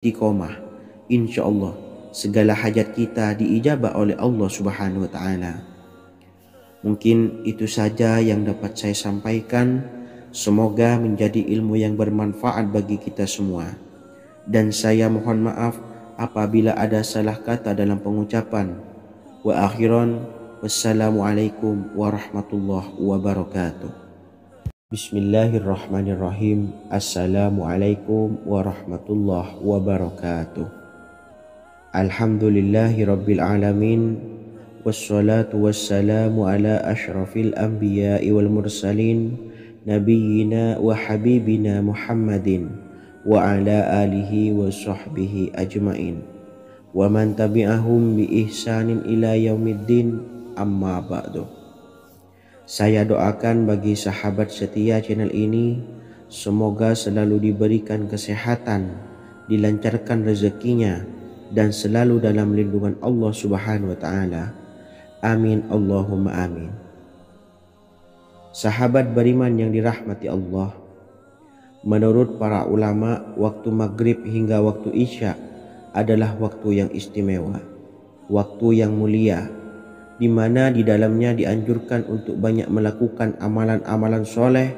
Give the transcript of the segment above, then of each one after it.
istiqomah, insya Allah segala hajat kita diijabah oleh Allah Subhanahu wa Ta'ala. Mungkin itu saja yang dapat saya sampaikan. Semoga menjadi ilmu yang bermanfaat bagi kita semua. Dan saya mohon maaf apabila ada salah kata dalam pengucapan. Wa akhiran, wassalamualaikum warahmatullahi wabarakatuh. Bismillahirrahmanirrahim. Assalamualaikum warahmatullahi wabarakatuh. Alhamdulillahi rabbil alamin. Wassalatu wassalamu ala ashrafil anbiya'i wal mursalin, nabiyyina wa habibina Muhammadin wa ala alihi wa sahbihi ajmain, wa man tabi'ahum bi ihsanin ila yaumiddin, amma ba'du. Saya doakan bagi sahabat setia channel ini, semoga selalu diberikan kesehatan, dilancarkan rezekinya, dan selalu dalam lindungan Allah Subhanahu wa Ta'ala. Amin Allahumma amin. Sahabat beriman yang dirahmati Allah, menurut para ulama, waktu maghrib hingga waktu isya adalah waktu yang istimewa, waktu yang mulia, di mana di dalamnya dianjurkan untuk banyak melakukan amalan-amalan soleh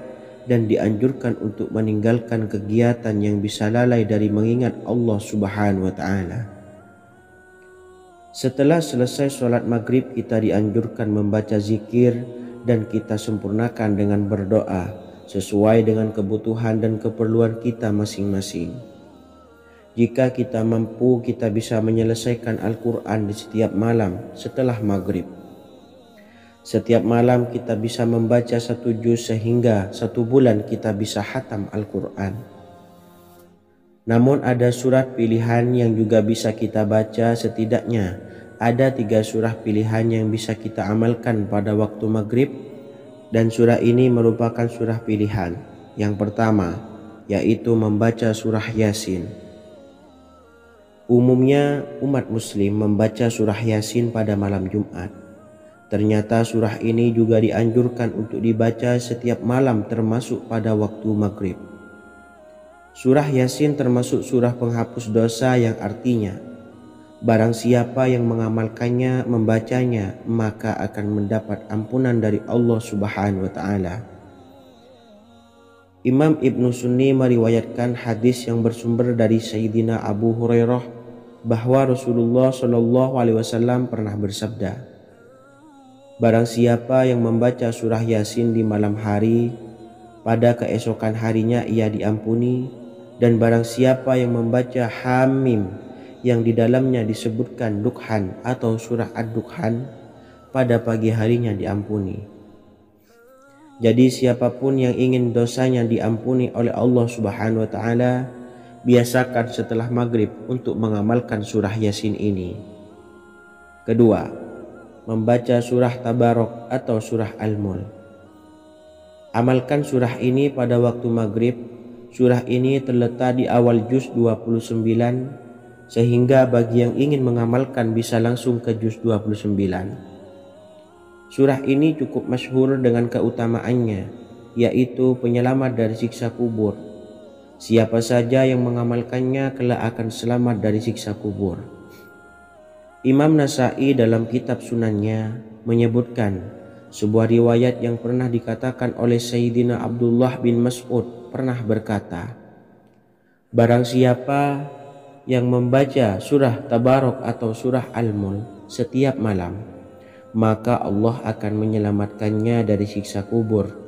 dan dianjurkan untuk meninggalkan kegiatan yang bisa lalai dari mengingat Allah Subhanahu wa Ta'ala. Setelah selesai sholat maghrib, kita dianjurkan membaca zikir dan kita sempurnakan dengan berdoa sesuai dengan kebutuhan dan keperluan kita masing-masing. Jika kita mampu, kita bisa menyelesaikan Al-Quran di setiap malam setelah maghrib. Setiap malam kita bisa membaca 1 juz sehingga 1 bulan kita bisa khatam Al-Quran. Namun ada surat pilihan yang juga bisa kita baca. Setidaknya ada 3 surah pilihan yang bisa kita amalkan pada waktu maghrib, dan surah ini merupakan surah pilihan. Yang pertama yaitu membaca surah Yasin. Umumnya umat muslim membaca surah Yasin pada malam Jumat. Ternyata surah ini juga dianjurkan untuk dibaca setiap malam termasuk pada waktu maghrib. Surah Yasin termasuk surah penghapus dosa, yang artinya barang siapa yang mengamalkannya, membacanya, maka akan mendapat ampunan dari Allah Subhanahu wa Ta'ala. Imam Ibnu Sunni meriwayatkan hadis yang bersumber dari Sayyidina Abu Hurairah bahwa Rasulullah SAW pernah bersabda, barang siapa yang membaca surah Yasin di malam hari, pada keesokan harinya ia diampuni, dan barang siapa yang membaca Hamim yang di dalamnya disebutkan Dukhan atau surah Ad-Dukhan, pada pagi harinya diampuni. Jadi siapapun yang ingin dosanya diampuni oleh Allah Subhanahu wa Ta'ala, biasakan setelah maghrib untuk mengamalkan surah Yasin ini. Kedua, membaca surah Tabarok atau surah Al-Mulk. Amalkan surah ini pada waktu maghrib. Surah ini terletak di awal juz 29, sehingga bagi yang ingin mengamalkan bisa langsung ke juz 29. Surah ini cukup masyhur dengan keutamaannya, yaitu penyelamat dari siksa kubur. Siapa saja yang mengamalkannya kelak akan selamat dari siksa kubur. Imam Nasa'i dalam kitab Sunannya menyebutkan sebuah riwayat yang pernah dikatakan oleh Sayyidina Abdullah bin Mas'ud pernah berkata, barang siapa yang membaca surah Tabarok atau surah Al-Mulk setiap malam, maka Allah akan menyelamatkannya dari siksa kubur.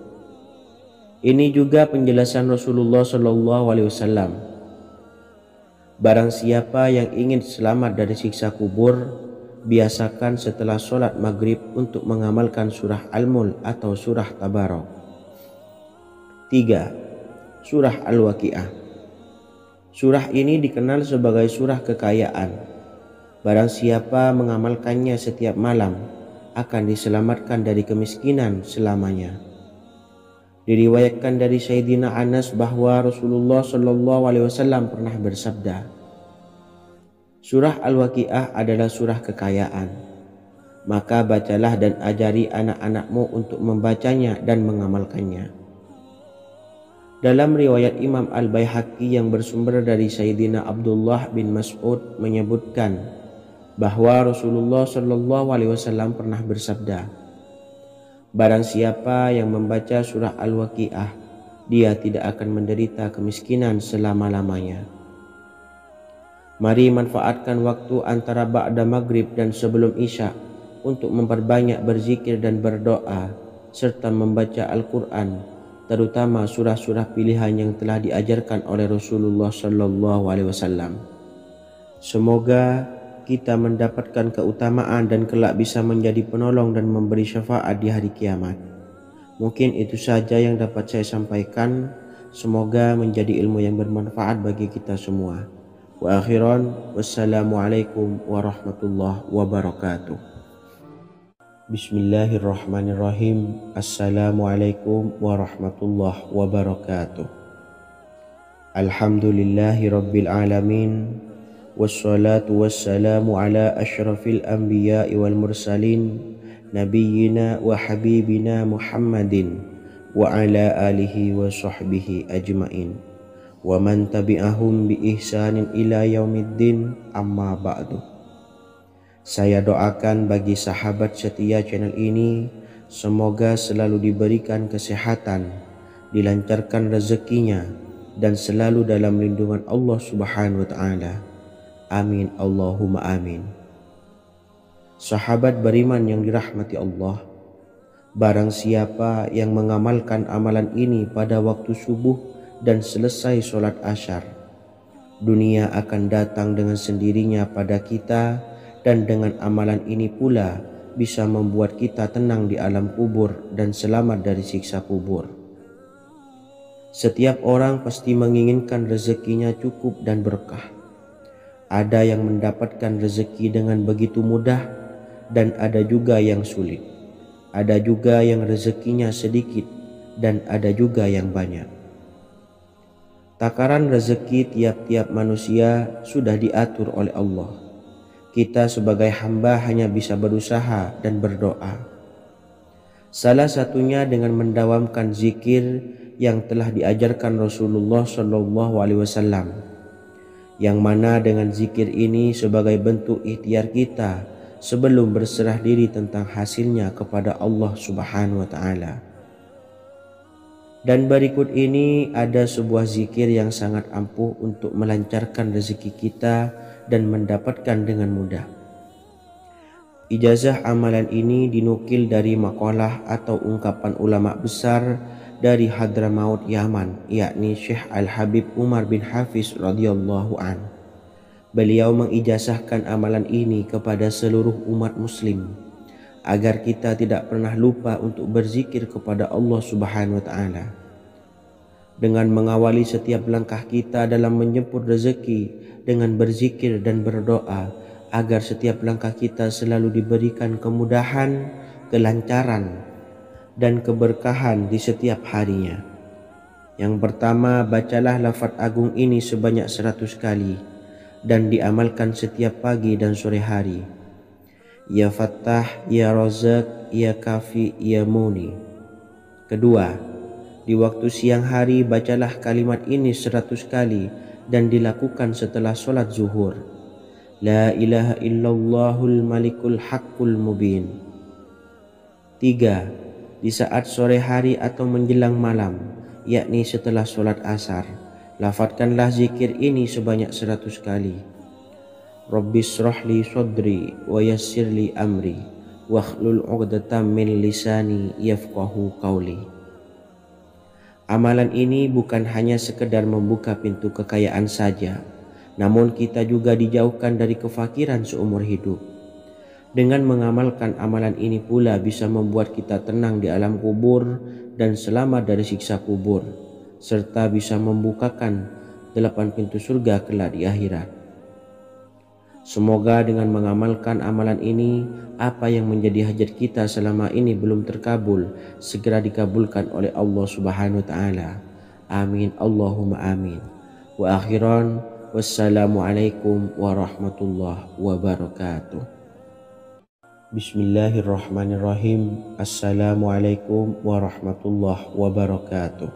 Ini juga penjelasan Rasulullah SAW. Barang siapa yang ingin selamat dari siksa kubur, biasakan setelah sholat maghrib untuk mengamalkan surah Al-Mulk atau surah Tabarok. 3. Surah Al-Waqi'ah. Surah ini dikenal sebagai surah kekayaan. Barang siapa mengamalkannya setiap malam, akan diselamatkan dari kemiskinan selamanya. Diriwayatkan dari Sayyidina Anas bahwa Rasulullah SAW pernah bersabda, surah Al-Waqi'ah adalah surah kekayaan. Maka bacalah dan ajari anak-anakmu untuk membacanya dan mengamalkannya. Dalam riwayat Imam Al-Baihaqi yang bersumber dari Sayyidina Abdullah bin Mas'ud menyebutkan bahwa Rasulullah Shallallahu Alaihi Wasallam pernah bersabda, "Barang siapa yang membaca surah Al-Waqiah, dia tidak akan menderita kemiskinan selama-lamanya." Mari manfaatkan waktu antara ba'da maghrib dan sebelum isya untuk memperbanyak berzikir dan berdoa serta membaca Al-Quran, terutama surah-surah pilihan yang telah diajarkan oleh Rasulullah Shallallahu Alaihi Wasallam. Semoga kita mendapatkan keutamaan dan kelak bisa menjadi penolong dan memberi syafaat di hari kiamat. Mungkin itu saja yang dapat saya sampaikan. Semoga menjadi ilmu yang bermanfaat bagi kita semua. Wa akhiran, wassalamualaikum warahmatullahi wabarakatuh. Bismillahirrahmanirrahim. Assalamualaikum warahmatullahi wabarakatuh. Alhamdulillahi rabbil alamin. Wassalatu wassalamu ala ashrafil anbiya'i wal mursalin, nabiyyina wa habibina Muhammadin wa ala alihi wa sahbihi ajmain, wa man tabi'ahum bi ihsanin ila yaumiddin, amma ba'du. Saya doakan bagi sahabat setia channel ini, semoga selalu diberikan kesehatan, dilancarkan rezekinya, dan selalu dalam lindungan Allah Subhanahu wa Ta'ala. Amin Allahumma amin. Sahabat beriman yang dirahmati Allah, barang siapa yang mengamalkan amalan ini pada waktu subuh dan selesai sholat asyar, dunia akan datang dengan sendirinya pada kita, dan dengan amalan ini pula bisa membuat kita tenang di alam kubur dan selamat dari siksa kubur. Setiap orang pasti menginginkan rezekinya cukup dan berkah. Ada yang mendapatkan rezeki dengan begitu mudah dan ada juga yang sulit. Ada juga yang rezekinya sedikit dan ada juga yang banyak. Takaran rezeki tiap-tiap manusia sudah diatur oleh Allah. Kita sebagai hamba hanya bisa berusaha dan berdoa. Salah satunya dengan mendawamkan zikir yang telah diajarkan Rasulullah Shallallahu Alaihi Wasallam, yang mana dengan zikir ini sebagai bentuk ikhtiar kita sebelum berserah diri tentang hasilnya kepada Allah Subhanahu Wa Taala. Dan berikut ini ada sebuah zikir yang sangat ampuh untuk melancarkan rezeki kita dan mendapatkan dengan mudah. Ijazah amalan ini dinukil dari makalah atau ungkapan ulama besar dari Hadramaut Yaman, yakni Syekh Al-Habib Umar bin Hafiz radhiyallahu an. Beliau mengijazahkan amalan ini kepada seluruh umat muslim agar kita tidak pernah lupa untuk berzikir kepada Allah Subhanahu wa Ta'ala. Dengan mengawali setiap langkah kita dalam menjemput rezeki dengan berzikir dan berdoa agar setiap langkah kita selalu diberikan kemudahan, kelancaran, dan keberkahan di setiap harinya. Yang pertama, bacalah lafaz agung ini sebanyak 100 kali dan diamalkan setiap pagi dan sore hari. Ya Fattah, Ya Razak, Ya Kafi, Ya Muni. Kedua, di waktu siang hari bacalah kalimat ini 100 kali dan dilakukan setelah sholat zuhur. La ilaha illallahul malikul haqqul mubin. 3. Di saat sore hari atau menjelang malam, yakni setelah sholat asar, lafadzkanlah zikir ini sebanyak 100 kali. Rabbis shrahli sodri wa yassirli amri wakhlul 'uqdatam min lisani yafqahu qawli. Amalan ini bukan hanya sekedar membuka pintu kekayaan saja, namun kita juga dijauhkan dari kefakiran seumur hidup. Dengan mengamalkan amalan ini pula bisa membuat kita tenang di alam kubur dan selamat dari siksa kubur, serta bisa membukakan 8 pintu surga kelak di akhirat. Semoga dengan mengamalkan amalan ini, apa yang menjadi hajat kita selama ini belum terkabul, segera dikabulkan oleh Allah Subhanahu wa Ta'ala. Amin Allahumma amin. Wa akhiran, wassalamualaikum warahmatullahi wabarakatuh. Bismillahirrahmanirrahim. Assalamualaikum warahmatullahi wabarakatuh.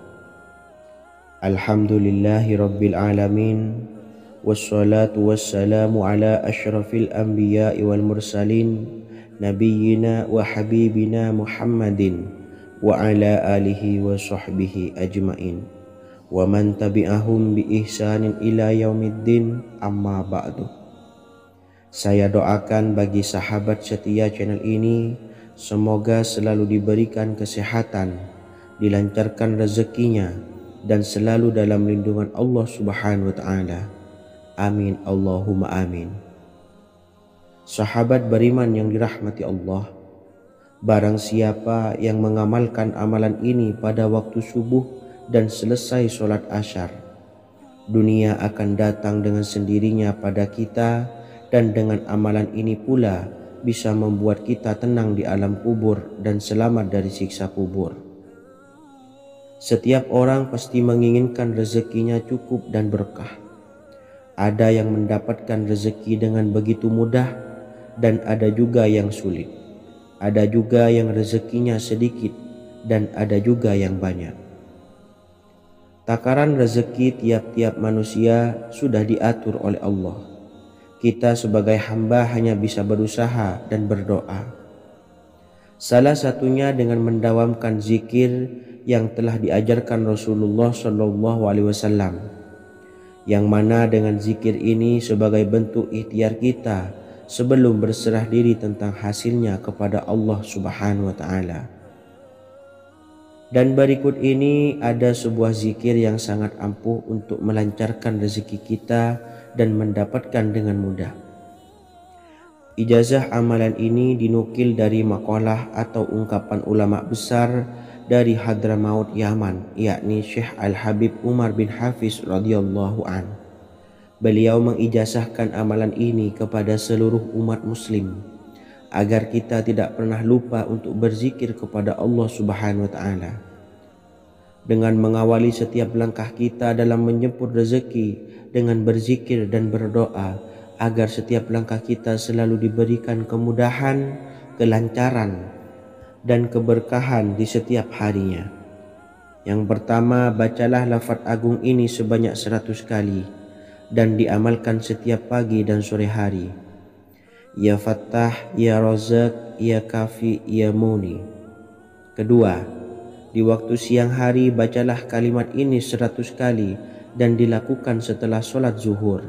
Alhamdulillahi Rabbil Alamin. Wassalatu wassalamu ala ashrafil anbiya'i wal mursalin, nabiyyina wa habibina Muhammadin wa ala alihi wa sahbihi ajmain, wa man tabi'ahum bi ihsanin ila yaumiddin, amma ba'du. Saya doakan bagi sahabat setia channel ini, semoga selalu diberikan kesehatan, dilancarkan rezekinya, dan selalu dalam lindungan Allah Subhanahu wa Ta'ala. Amin Allahumma amin. Sahabat beriman yang dirahmati Allah, barang siapa yang mengamalkan amalan ini pada waktu subuh dan selesai sholat asyar, dunia akan datang dengan sendirinya pada kita, dan dengan amalan ini pula bisa membuat kita tenang di alam kubur dan selamat dari siksa kubur. Setiap orang pasti menginginkan rezekinya cukup dan berkah. Ada yang mendapatkan rezeki dengan begitu mudah, dan ada juga yang sulit. Ada juga yang rezekinya sedikit, dan ada juga yang banyak. Takaran rezeki tiap-tiap manusia sudah diatur oleh Allah. Kita sebagai hamba hanya bisa berusaha dan berdoa. Salah satunya dengan mendawamkan zikir yang telah diajarkan Rasulullah SAW, yang mana dengan zikir ini sebagai bentuk ikhtiar kita sebelum berserah diri tentang hasilnya kepada Allah Subhanahu wa Ta'ala. Dan berikut ini ada sebuah zikir yang sangat ampuh untuk melancarkan rezeki kita dan mendapatkan dengan mudah. Ijazah amalan ini dinukil dari makalah atau ungkapan ulama besar dari Hadramaut Yaman, yakni Syekh Al-Habib Umar bin Hafiz radhiyallahu an. Beliau mengijazahkan amalan ini kepada seluruh umat muslim agar kita tidak pernah lupa untuk berzikir kepada Allah Subhanahu wa Ta'ala. Dengan mengawali setiap langkah kita dalam menjemput rezeki dengan berzikir dan berdoa agar setiap langkah kita selalu diberikan kemudahan, kelancaran, dan keberkahan di setiap harinya. Yang pertama, bacalah lafaz agung ini sebanyak 100 kali dan diamalkan setiap pagi dan sore hari. Ya Fattah, Ya Razak, Ya Kafi, Ya Muni. Kedua, di waktu siang hari bacalah kalimat ini 100 kali dan dilakukan setelah sholat zuhur.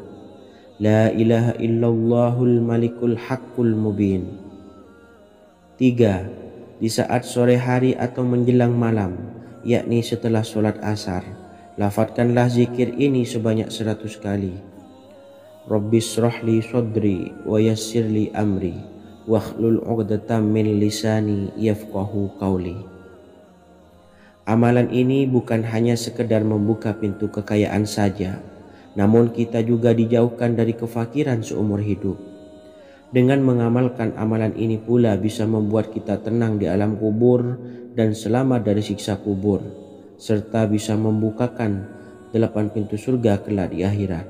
La ilaha illallahul malikul haqqul mubin. Tiga, di saat sore hari atau menjelang malam, yakni setelah sholat asar, lafadzkanlah zikir ini sebanyak 100 kali. Rabbishrahli sodri wa yassirli amri wakhlul 'uqdatam min lisani yafqahu qawli. Amalan ini bukan hanya sekedar membuka pintu kekayaan saja, namun kita juga dijauhkan dari kefakiran seumur hidup. Dengan mengamalkan amalan ini pula bisa membuat kita tenang di alam kubur dan selamat dari siksa kubur, serta bisa membukakan 8 pintu surga kelak di akhirat.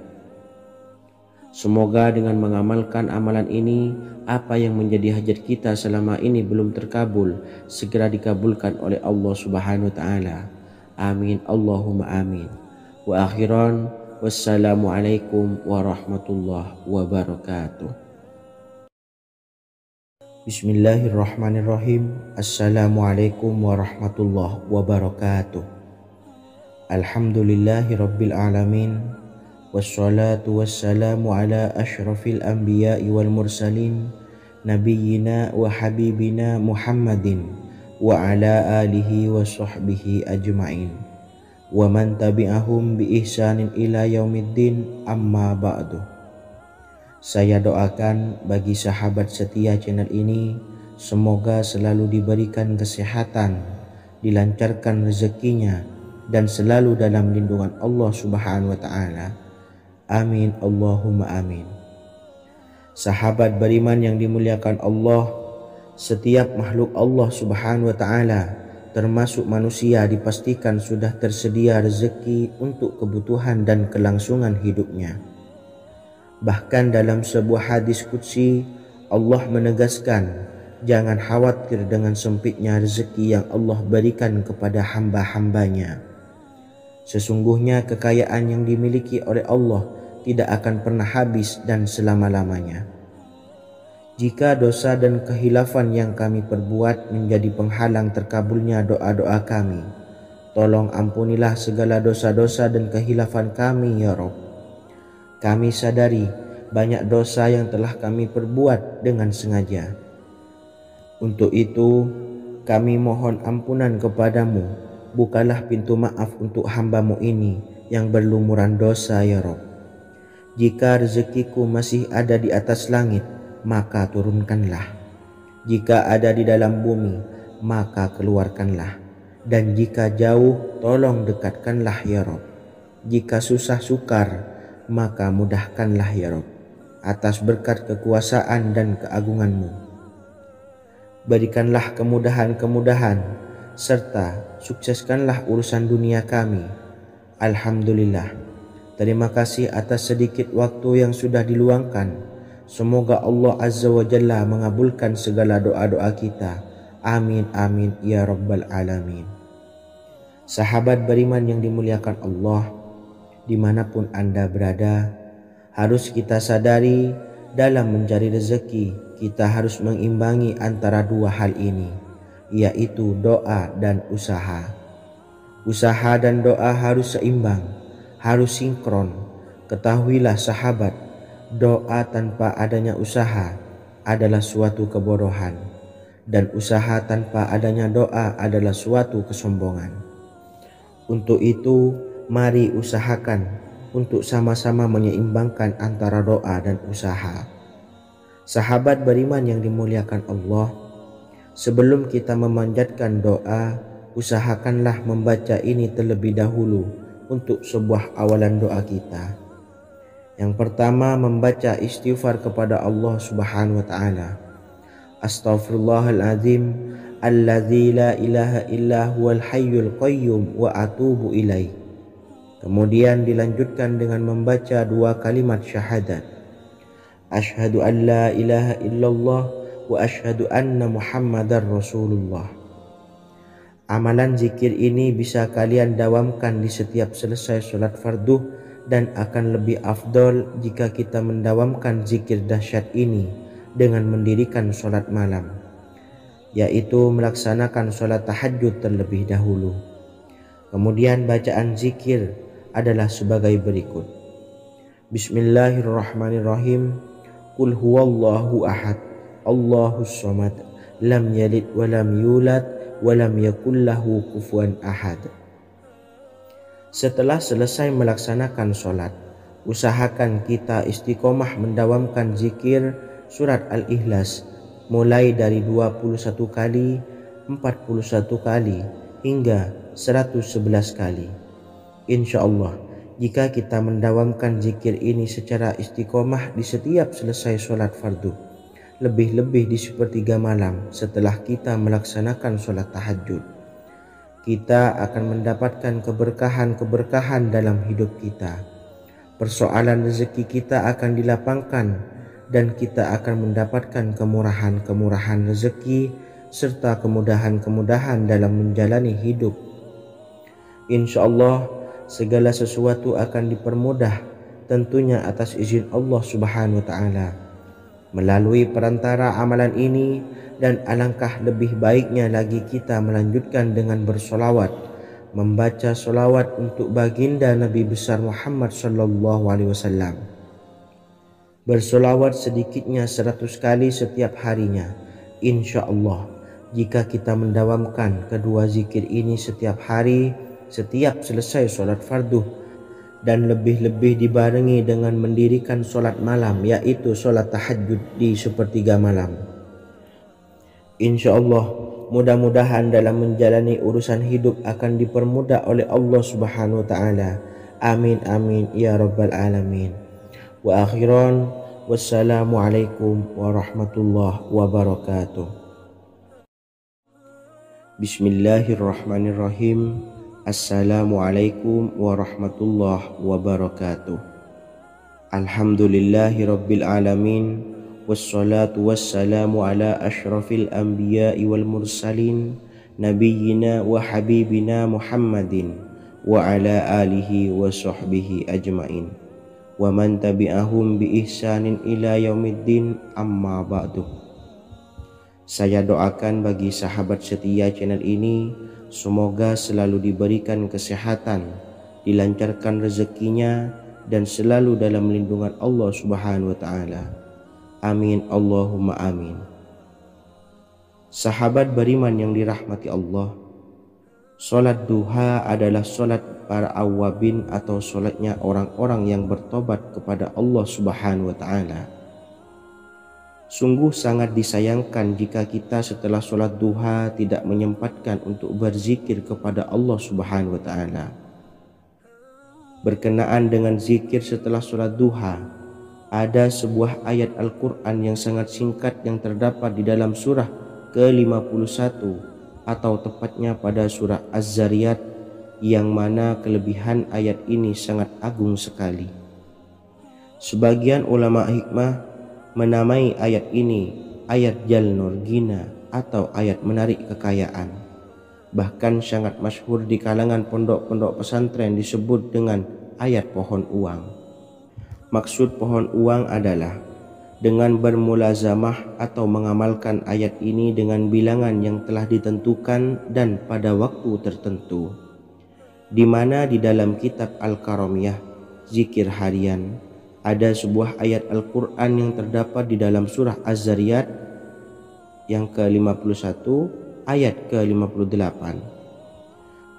Semoga dengan mengamalkan amalan ini, apa yang menjadi hajat kita selama ini belum terkabul, segera dikabulkan oleh Allah Subhanahu wa Ta'ala. Amin Allahumma amin. Wa akhiran, wassalamualaikum warahmatullahi wabarakatuh. Bismillahirrahmanirrahim. Assalamualaikum warahmatullahi wabarakatuh. Alhamdulillahi Rabbil Alamin. Wassalatu wassalamu ala ashrafil anbiya'i wal mursalin, nabiyyina wa habibina Muhammadin wa ala alihi wa sahbihi ajmain, wa man tabi'ahum bi ihsanin ila yaumiddin, amma ba'du. Saya doakan bagi sahabat setia channel ini, semoga selalu diberikan kesehatan, dilancarkan rezekinya, dan selalu dalam lindungan Allah Subhanahu wa Ta'ala. Amin Allahumma amin. Sahabat beriman yang dimuliakan Allah, setiap makhluk Allah Subhanahu wa Ta'ala termasuk manusia dipastikan sudah tersedia rezeki untuk kebutuhan dan kelangsungan hidupnya. Bahkan dalam sebuah hadis qudsi, Allah menegaskan, jangan khawatir dengan sempitnya rezeki yang Allah berikan kepada hamba-hambanya. Sesungguhnya kekayaan yang dimiliki oleh Allah tidak akan pernah habis dan selama-lamanya. Jika dosa dan kehilafan yang kami perbuat menjadi penghalang terkabulnya doa-doa kami, tolong ampunilah segala dosa-dosa dan kehilafan kami ya Rabb. Kami sadari banyak dosa yang telah kami perbuat dengan sengaja. Untuk itu kami mohon ampunan kepadamu. Bukalah pintu maaf untuk hamba-Mu ini yang berlumuran dosa ya Rabb. Jika rezekiku masih ada di atas langit, maka turunkanlah. Jika ada di dalam bumi, maka keluarkanlah. Dan jika jauh, tolong dekatkanlah ya Rabb. Jika susah sukar, maka mudahkanlah ya Rabb, atas berkat kekuasaan dan keagungan-Mu. Berikanlah kemudahan-kemudahan, serta sukseskanlah urusan dunia kami. Alhamdulillah. Terima kasih atas sedikit waktu yang sudah diluangkan. Semoga Allah Azza wa Jalla mengabulkan segala doa-doa kita. Amin amin ya rabbal alamin. Sahabat beriman yang dimuliakan Allah, dimanapun Anda berada, harus kita sadari dalam mencari rezeki kita harus mengimbangi antara dua hal ini, yaitu doa dan usaha. Usaha dan doa harus seimbang, harus sinkron. Ketahuilah sahabat, doa tanpa adanya usaha adalah suatu kebodohan, dan usaha tanpa adanya doa adalah suatu kesombongan. Untuk itu, mari usahakan untuk sama-sama menyeimbangkan antara doa dan usaha. Sahabat beriman yang dimuliakan Allah, sebelum kita memanjatkan doa, usahakanlah membaca ini terlebih dahulu untuk sebuah awalan doa kita. Yang pertama, membaca istighfar kepada Allah Subhanahu wa taala. Astaghfirullahalazim alladzi la ilaha illa huwal hayyul qayyum wa atubu ilaih. Kemudian dilanjutkan dengan membaca dua kalimat syahadat. Asyhadu an la ilaha illallah wa asyhadu anna Muhammadar Rasulullah. Amalan zikir ini bisa kalian dawamkan di setiap selesai sholat fardu, dan akan lebih afdol jika kita mendawamkan zikir dahsyat ini dengan mendirikan sholat malam, yaitu melaksanakan sholat tahajud terlebih dahulu. Kemudian bacaan zikir adalah sebagai berikut. Bismillahirrahmanirrahim. Qul huwallahu ahad, Allahus samad, lam yalid wa lam yulad wa lam yakul lahu kufuwan ahad. Setelah selesai melaksanakan sholat, usahakan kita istiqomah mendawamkan zikir surat Al-Ikhlas mulai dari 21 kali, 41 kali, hingga 111 kali. Insya Allah, jika kita mendawamkan zikir ini secara istiqomah di setiap selesai sholat fardu, lebih-lebih di sepertiga malam setelah kita melaksanakan sholat tahajud, kita akan mendapatkan keberkahan-keberkahan dalam hidup kita. Persoalan rezeki kita akan dilapangkan, dan kita akan mendapatkan kemurahan-kemurahan rezeki serta kemudahan-kemudahan dalam menjalani hidup. Insya Allah, segala sesuatu akan dipermudah, tentunya atas izin Allah Subhanahu wa taala. Melalui perantara amalan ini, dan alangkah lebih baiknya lagi kita melanjutkan dengan bersolawat, membaca solawat untuk baginda Nabi besar Muhammad sallallahu alaihi wasallam. Bersolawat sedikitnya 100 kali setiap harinya. Insya Allah, jika kita mendawamkan kedua zikir ini setiap hari, setiap selesai sholat fardu, dan lebih-lebih dibarengi dengan mendirikan sholat malam, yaitu sholat tahajud di sepertiga malam, insya Allah mudah-mudahan dalam menjalani urusan hidup akan dipermudah oleh Allah Subhanahu wa ta'ala. Amin amin ya rabbal alamin. Wa akhiran, wassalamualaikum warahmatullahi wabarakatuh. Bismillahirrahmanirrahim. Assalamualaikum warahmatullahi wabarakatuh. Alhamdulillahi rabbil alamin, wassalatu wassalamu ala ashrafil anbiya'i wal mursalin, nabiyyina wa habibina Muhammadin wa ala alihi wa sahbihi ajmain wa man tabi'ahum bi ihsanin ila yaumiddin, amma ba'du. Saya doakan bagi sahabat setia channel ini, semoga selalu diberikan kesehatan, dilancarkan rezekinya, dan selalu dalam lindungan Allah Subhanahu wa ta'ala. Amin Allahumma amin. Sahabat beriman yang dirahmati Allah, solat duha adalah solat para awabin atau solatnya orang-orang yang bertobat kepada Allah Subhanahu wa ta'ala. Sungguh sangat disayangkan jika kita setelah sholat duha tidak menyempatkan untuk berzikir kepada Allah Subhanahu wa ta'ala. Berkenaan dengan zikir setelah sholat duha, ada sebuah ayat Al-Quran yang sangat singkat yang terdapat di dalam surah ke-51 atau tepatnya pada surah Az-Zariyat, yang mana kelebihan ayat ini sangat agung sekali. Sebagian ulama hikmah menamai ayat ini ayat Jalnur Gina atau ayat menarik kekayaan. Bahkan sangat masyhur di kalangan pondok-pondok pesantren disebut dengan ayat pohon uang. Maksud pohon uang adalah dengan bermulazamah atau mengamalkan ayat ini dengan bilangan yang telah ditentukan dan pada waktu tertentu, di mana di dalam kitab Al-Karamiyah zikir harian ada sebuah ayat Al-Quran yang terdapat di dalam surah Az-Zariyat yang ke-51 ayat ke-58.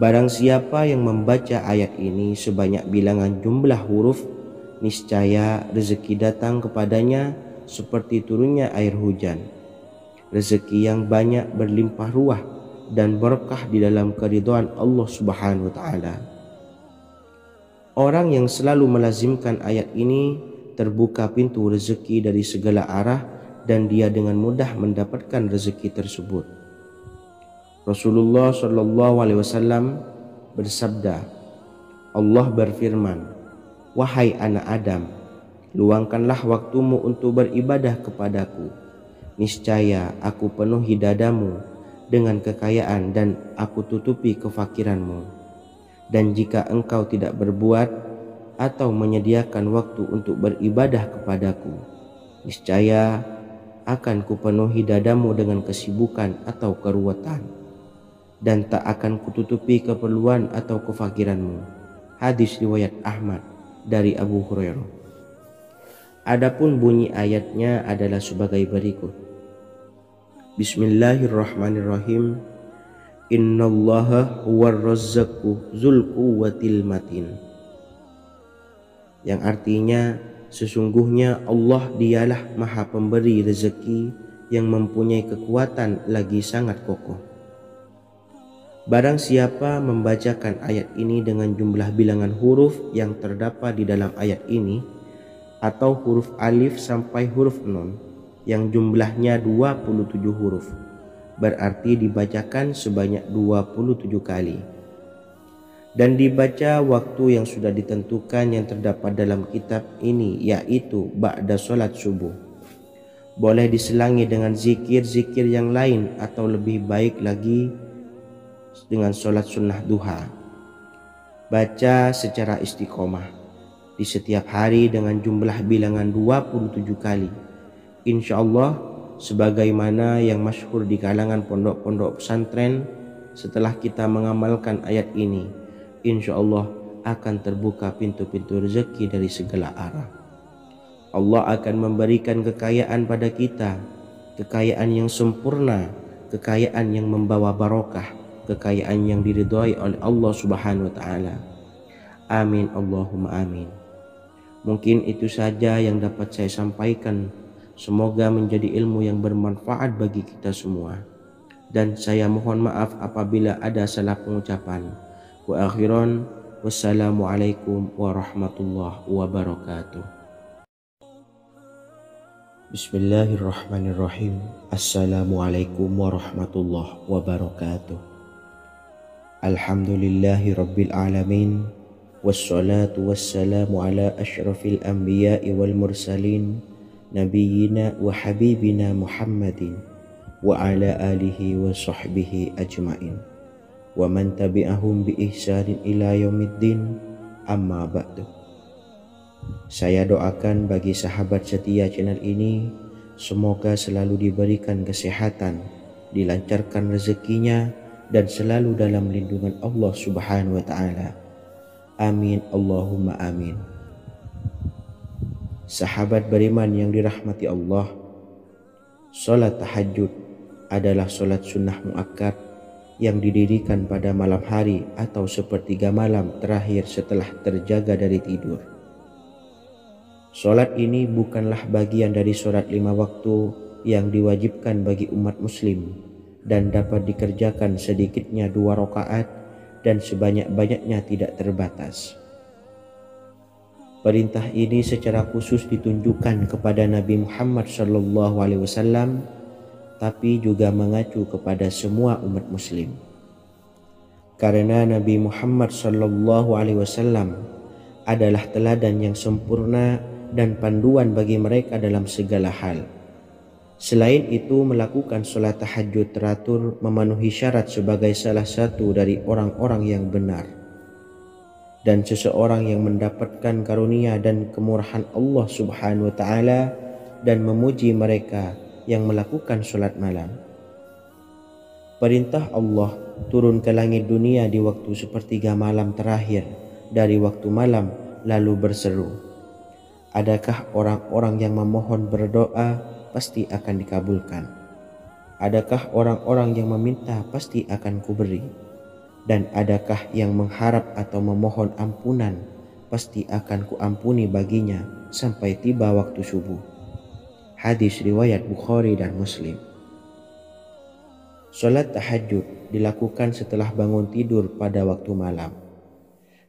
Barang siapa yang membaca ayat ini sebanyak bilangan jumlah huruf, niscaya rezeki datang kepadanya seperti turunnya air hujan. Rezeki yang banyak berlimpah ruah dan berkah di dalam keridhaan Allah Subhanahu wa ta'ala. Orang yang selalu melazimkan ayat ini terbuka pintu rezeki dari segala arah dan dia dengan mudah mendapatkan rezeki tersebut. Rasulullah SAW bersabda, Allah berfirman, "Wahai anak Adam, luangkanlah waktumu untuk beribadah kepadaku. Niscaya aku penuhi dadamu dengan kekayaan dan aku tutupi kefakiranmu. Dan jika engkau tidak berbuat atau menyediakan waktu untuk beribadah kepadaku, niscaya akan kupenuhi dadamu dengan kesibukan atau keruwetan, dan tak akan kututupi keperluan atau kefakiranmu." Hadis riwayat Ahmad dari Abu Hurairah. Adapun bunyi ayatnya adalah sebagai berikut. Bismillahirrahmanirrahim. Innallaha huwar razzaqu dzul quwwatil matin. Yang artinya, sesungguhnya Allah dialah maha pemberi rezeki yang mempunyai kekuatan lagi sangat kokoh. Barang siapa membacakan ayat ini dengan jumlah bilangan huruf yang terdapat di dalam ayat ini, atau huruf alif sampai huruf nun yang jumlahnya 27 huruf, berarti dibacakan sebanyak 27 kali. Dan dibaca waktu yang sudah ditentukan yang terdapat dalam kitab ini, yaitu ba'da sholat subuh. Boleh diselangi dengan zikir-zikir yang lain atau lebih baik lagi dengan sholat sunnah duha. Baca secara istiqomah di setiap hari dengan jumlah bilangan 27 kali. Insya Allah, sebagaimana yang masyhur di kalangan pondok-pondok pesantren, setelah kita mengamalkan ayat ini, insya Allah akan terbuka pintu-pintu rezeki dari segala arah. Allah akan memberikan kekayaan pada kita, kekayaan yang sempurna, kekayaan yang membawa barokah, kekayaan yang diridhai oleh Allah Subhanahu wa ta'ala. Amin Allahumma amin. Mungkin itu saja yang dapat saya sampaikan. Semoga menjadi ilmu yang bermanfaat bagi kita semua. Dan saya mohon maaf apabila ada salah pengucapan. Wa akhiran, wassalamualaikum warahmatullahi wabarakatuh. Bismillahirrahmanirrahim. Assalamualaikum warahmatullahi wabarakatuh. Alhamdulillahi rabbil alamin. Wassalatu wassalamu ala asyrafil anbiya'i wal mursalin, Nabiyyina wa habibina Muhammadin wa ala alihi wa sahbihi ajmain. wa man tabi'ahum bi ihsanin ila yaumiddin, amma ba'du. Saya doakan bagi sahabat setia channel ini, semoga selalu diberikan kesehatan, dilancarkan rezekinya, dan selalu dalam lindungan Allah Subhanahu wa Ta'ala. Amin Allahumma amin. Sahabat beriman yang dirahmati Allah, salat tahajud adalah salat sunnah muakkad yang didirikan pada malam hari atau sepertiga malam terakhir setelah terjaga dari tidur. Salat ini bukanlah bagian dari salat 5 waktu yang diwajibkan bagi umat muslim dan dapat dikerjakan sedikitnya 2 rakaat dan sebanyak-banyaknya tidak terbatas. Perintah ini secara khusus ditunjukkan kepada Nabi Muhammad SAW, tapi juga mengacu kepada semua umat muslim. Karena Nabi Muhammad SAW adalah teladan yang sempurna dan panduan bagi mereka dalam segala hal. Selain itu, melakukan sholat tahajud teratur memenuhi syarat sebagai salah satu dari orang-orang yang benar. Dan seseorang yang mendapatkan karunia dan kemurahan Allah Subhanahu wa Ta'ala dan memuji mereka yang melakukan sholat malam. Perintah Allah turun ke langit dunia di waktu sepertiga malam terakhir dari waktu malam, lalu berseru, adakah orang-orang yang memohon berdoa pasti akan dikabulkan? Adakah orang-orang yang meminta pasti akan kuberi? Dan adakah yang mengharap atau memohon ampunan pasti akan kuampuni baginya sampai tiba waktu subuh. Hadis riwayat Bukhari dan Muslim. Salat tahajud dilakukan setelah bangun tidur pada waktu malam.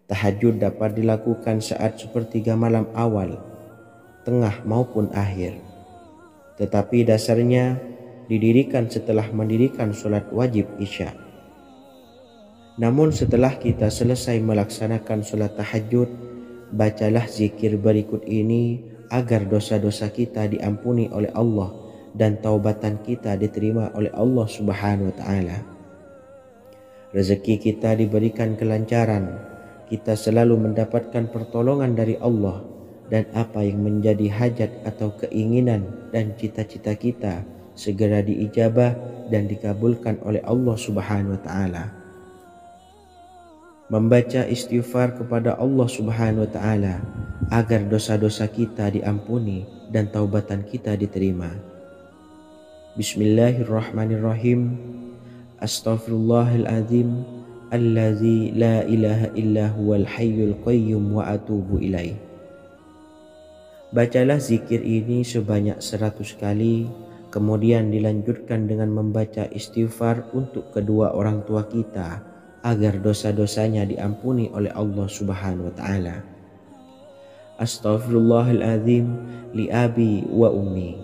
Tahajud dapat dilakukan saat sepertiga malam awal, tengah maupun akhir. Tetapi dasarnya didirikan setelah mendirikan sholat wajib isya. Namun setelah kita selesai melaksanakan sholat tahajud, bacalah zikir berikut ini agar dosa-dosa kita diampuni oleh Allah dan taubatan kita diterima oleh Allah Subhanahu wa Ta'ala. Rezeki kita diberikan kelancaran, kita selalu mendapatkan pertolongan dari Allah, dan apa yang menjadi hajat atau keinginan dan cita-cita kita segera diijabah dan dikabulkan oleh Allah Subhanahu wa Ta'ala. Membaca istighfar kepada Allah Subhanahu wa Ta'ala agar dosa-dosa kita diampuni dan taubatan kita diterima. Bismillahirrahmanirrahim. Astaghfirullahaladzim allazi la ilaha illa huwal hayyul qayyum wa atubu ilaih. Bacalah zikir ini sebanyak 100 kali, kemudian dilanjutkan dengan membaca istighfar untuk kedua orang tua kita agar dosa-dosanya diampuni oleh Allah Subhanahu wa Ta'ala. Astaghfirullahaladzim li abi wa ummi.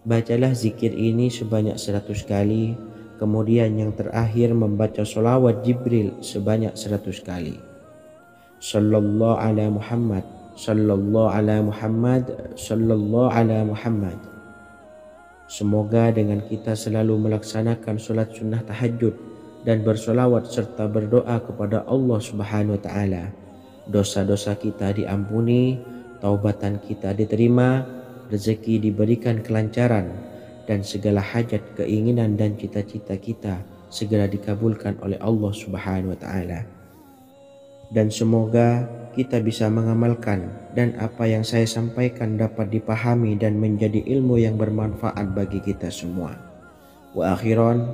Bacalah zikir ini sebanyak 100 kali, kemudian yang terakhir membaca sholawat Jibril sebanyak 100 kali. Sallallahu ala Muhammad, sallallahu ala Muhammad, sallallahu ala Muhammad. Semoga dengan kita selalu melaksanakan sholat sunnah tahajud dan bersolawat serta berdoa kepada Allah Subhanahu wa Ta'ala, dosa-dosa kita diampuni, taubatan kita diterima, rezeki diberikan kelancaran, dan segala hajat, keinginan dan cita-cita kita segera dikabulkan oleh Allah Subhanahu wa Ta'ala. Dan semoga kita bisa mengamalkan dan apa yang saya sampaikan dapat dipahami dan menjadi ilmu yang bermanfaat bagi kita semua. Wa akhiran,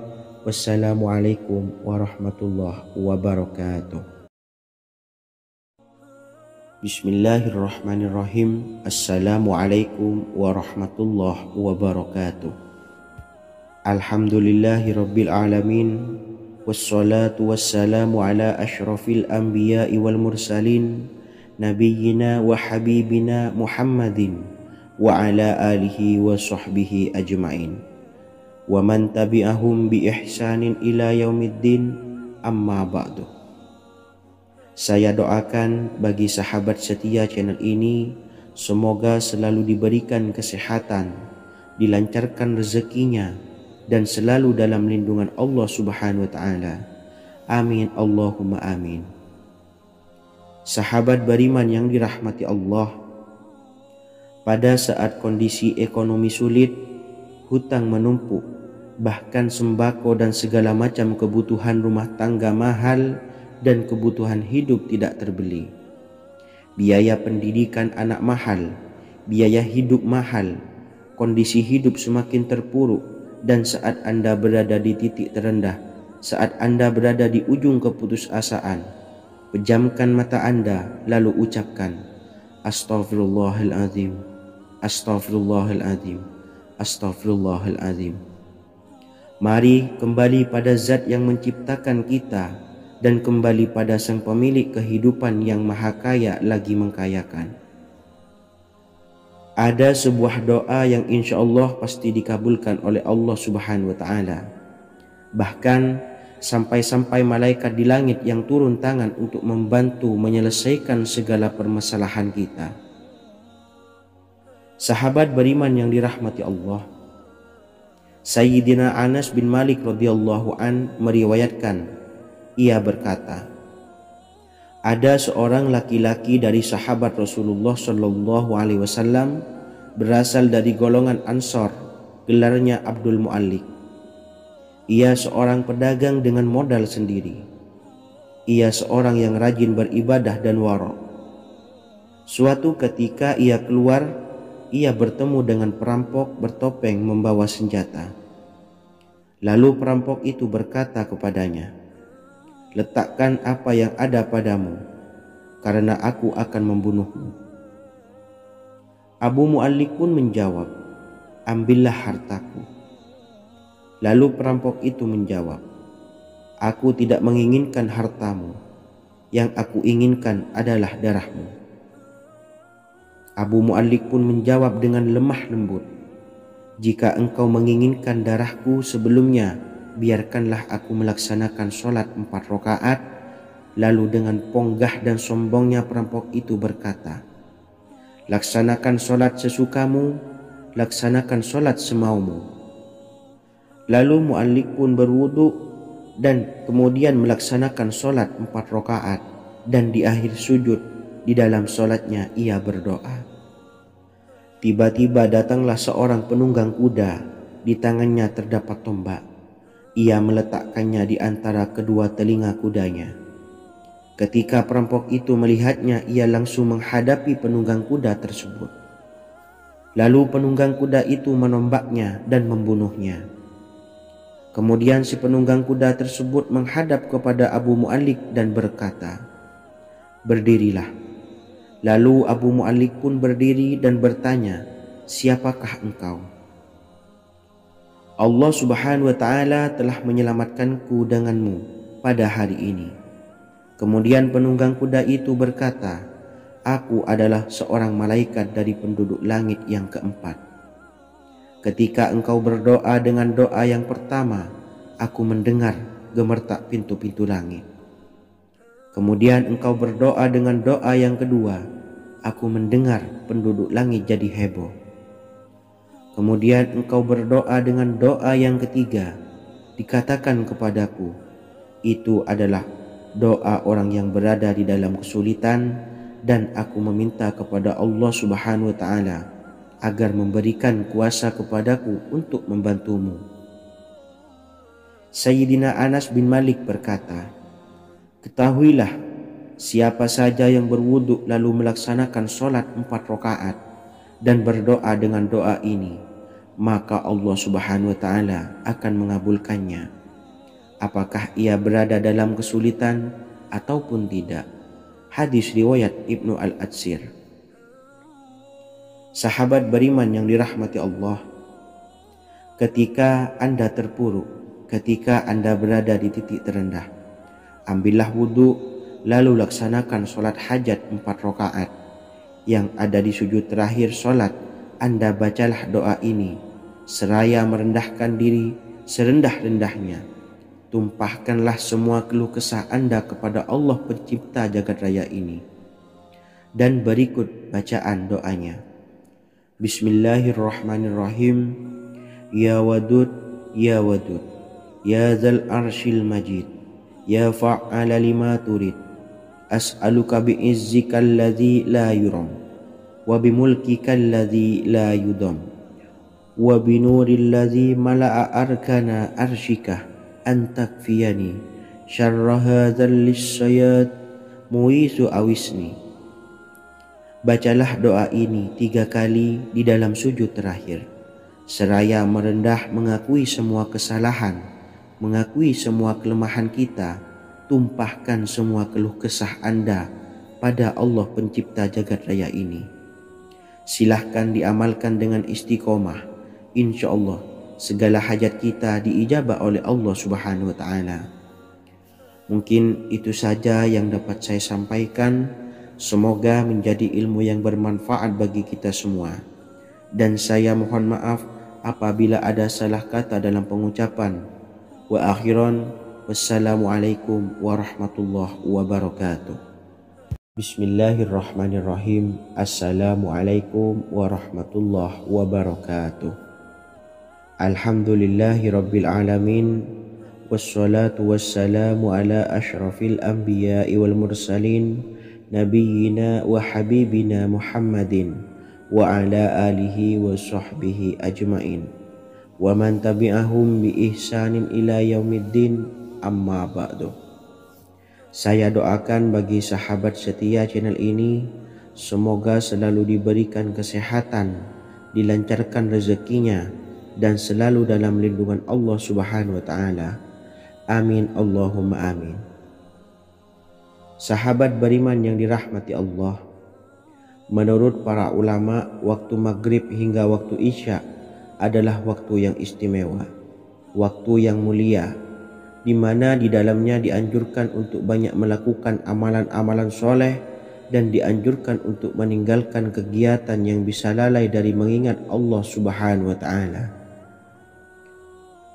wassalamualaikum warahmatullahi wabarakatuh. Bismillahirrahmanirrahim. Assalamualaikum warahmatullahi wabarakatuh. Alhamdulillahi rabbil alamin. Wassalatu wassalamu ala ashrafil anbiya'i wal mursalin, nabiyyina wa habibina Muhammadin wa ala alihi wa sahbihi ajma'in wa man tabi'ahum bi ihsanin ila yaumiddin, amma ba'du. Saya doakan bagi sahabat setia channel ini, semoga selalu diberikan kesehatan, dilancarkan rezekinya, dan selalu dalam lindungan Allah Subhanahu wa Ta'ala. Amin Allahumma amin. Sahabat beriman yang dirahmati Allah, pada saat kondisi ekonomi sulit, hutang menumpuk, bahkan sembako dan segala macam kebutuhan rumah tangga mahal dan kebutuhan hidup tidak terbeli. Biaya pendidikan anak mahal, biaya hidup mahal, kondisi hidup semakin terpuruk, dan saat Anda berada di titik terendah, saat Anda berada di ujung keputusasaan, pejamkan mata Anda lalu ucapkan, Astaghfirullahaladzim, Astaghfirullahaladzim, Astaghfirullahaladzim. Mari kembali pada Zat yang menciptakan kita dan kembali pada Sang Pemilik kehidupan yang maha kaya lagi mengkayakan. Ada sebuah doa yang insya Allah pasti dikabulkan oleh Allah Subhanahu wa Ta'ala. Bahkan sampai-sampai malaikat di langit yang turun tangan untuk membantu menyelesaikan segala permasalahan kita. Sahabat beriman yang dirahmati Allah, Sayyidina Anas bin Malik radhiyallahu an meriwayatkan, ia berkata, ada seorang laki-laki dari sahabat Rasulullah Shallallahu Alaihi Wasallam berasal dari golongan Ansor, gelarnya Abdul Mu'allik. Ia seorang pedagang dengan modal sendiri. Ia seorang yang rajin beribadah dan wara'. Suatu ketika ia keluar, ia bertemu dengan perampok bertopeng membawa senjata. Lalu perampok itu berkata kepadanya, letakkan apa yang ada padamu, karena aku akan membunuhmu. Abu Mu'allik pun menjawab, ambillah hartaku. Lalu perampok itu menjawab, aku tidak menginginkan hartamu, yang aku inginkan adalah darahmu. Abu Mu'allik pun menjawab dengan lemah lembut, jika engkau menginginkan darahku sebelumnya, biarkanlah aku melaksanakan sholat 4 rakaat. Lalu dengan ponggah dan sombongnya perampok itu berkata, laksanakan sholat sesukamu, laksanakan sholat semaumu. Lalu Mu'allik pun berwudu dan kemudian melaksanakan sholat 4 rakaat, dan di akhir sujud di dalam sholatnya ia berdoa. Tiba-tiba datanglah seorang penunggang kuda, di tangannya terdapat tombak. Ia meletakkannya di antara kedua telinga kudanya. Ketika perampok itu melihatnya, ia langsung menghadapi penunggang kuda tersebut. Lalu penunggang kuda itu menombaknya dan membunuhnya. Kemudian si penunggang kuda tersebut menghadap kepada Abu Mu'allik dan berkata, berdirilah. Lalu Abu Mu'allik pun berdiri dan bertanya, siapakah engkau? Allah Subhanahu wa Ta'ala telah menyelamatkanku denganmu pada hari ini. Kemudian penunggang kuda itu berkata, aku adalah seorang malaikat dari penduduk langit yang keempat. Ketika engkau berdoa dengan doa yang pertama, aku mendengar gemertak pintu-pintu langit. Kemudian engkau berdoa dengan doa yang kedua, aku mendengar penduduk langit jadi heboh. Kemudian engkau berdoa dengan doa yang ketiga, dikatakan kepadaku, itu adalah doa orang yang berada di dalam kesulitan, dan aku meminta kepada Allah Subhanahu wa Ta'ala agar memberikan kuasa kepadaku untuk membantumu. Sayyidina Anas bin Malik berkata, ketahuilah, siapa saja yang berwudu lalu melaksanakan sholat 4 rakaat dan berdoa dengan doa ini, maka Allah Subhanahu wa Ta'ala akan mengabulkannya, apakah ia berada dalam kesulitan ataupun tidak. Hadis riwayat Ibnu Al-Atsir. Sahabat beriman yang dirahmati Allah, ketika Anda terpuruk, ketika Anda berada di titik terendah, ambillah wudu, lalu laksanakan sholat hajat 4 rakaat. Yang ada di sujud terakhir sholat, Anda bacalah doa ini, seraya merendahkan diri serendah-rendahnya. Tumpahkanlah semua keluh kesah Anda kepada Allah pencipta jagat raya ini. Dan berikut bacaan doanya. Bismillahirrahmanirrahim. Ya Wadud, Ya Wadud, Ya Zal Arshil Majid, ya fa'ala lima turid, as'aluka bi'izzika alladhi la yuram, wa bimulkika alladhi la yudam, wa binuril ladzi mala'a arkana arsyika an takfiyani syarra hadzal lisyayat muisu awisni. Bacalah doa ini 3 kali di dalam sujud terakhir, seraya merendah mengakui semua kesalahan, mengakui semua kelemahan kita, tumpahkan semua keluh kesah Anda pada Allah pencipta jagat raya ini. Silahkan diamalkan dengan istiqomah. Insya Allah segala hajat kita diijabah oleh Allah Subhanahu wa Ta'ala. Mungkin itu saja yang dapat saya sampaikan. Semoga menjadi ilmu yang bermanfaat bagi kita semua. Dan saya mohon maaf apabila ada salah kata dalam pengucapan. Wa akhiran, wassalamualaikum warahmatullahi wabarakatuh. Bismillahirrahmanirrahim. Assalamualaikum warahmatullahi wabarakatuh. Alhamdulillahi rabbil alamin, wassalatu wassalamu ala ashrafil anbiya'i wal mursalin, nabiyyina wa habibina Muhammadin wa ala alihi wa sahbihi ajmain, wa man tabi'ahum bi ihsanin ila yaumiddin, amma ba'du. Saya doakan bagi sahabat setia channel ini, semoga selalu diberikan kesehatan, dilancarkan rezekinya, dan selalu dalam lindungan Allah Subhanahu wa Ta'ala. Amin Allahumma amin. Sahabat beriman yang dirahmati Allah, menurut para ulama, waktu maghrib hingga waktu isya adalah waktu yang istimewa, waktu yang mulia, di mana di dalamnya dianjurkan untuk banyak melakukan amalan-amalan soleh dan dianjurkan untuk meninggalkan kegiatan yang bisa lalai dari mengingat Allah Subhanahu wa Ta'ala.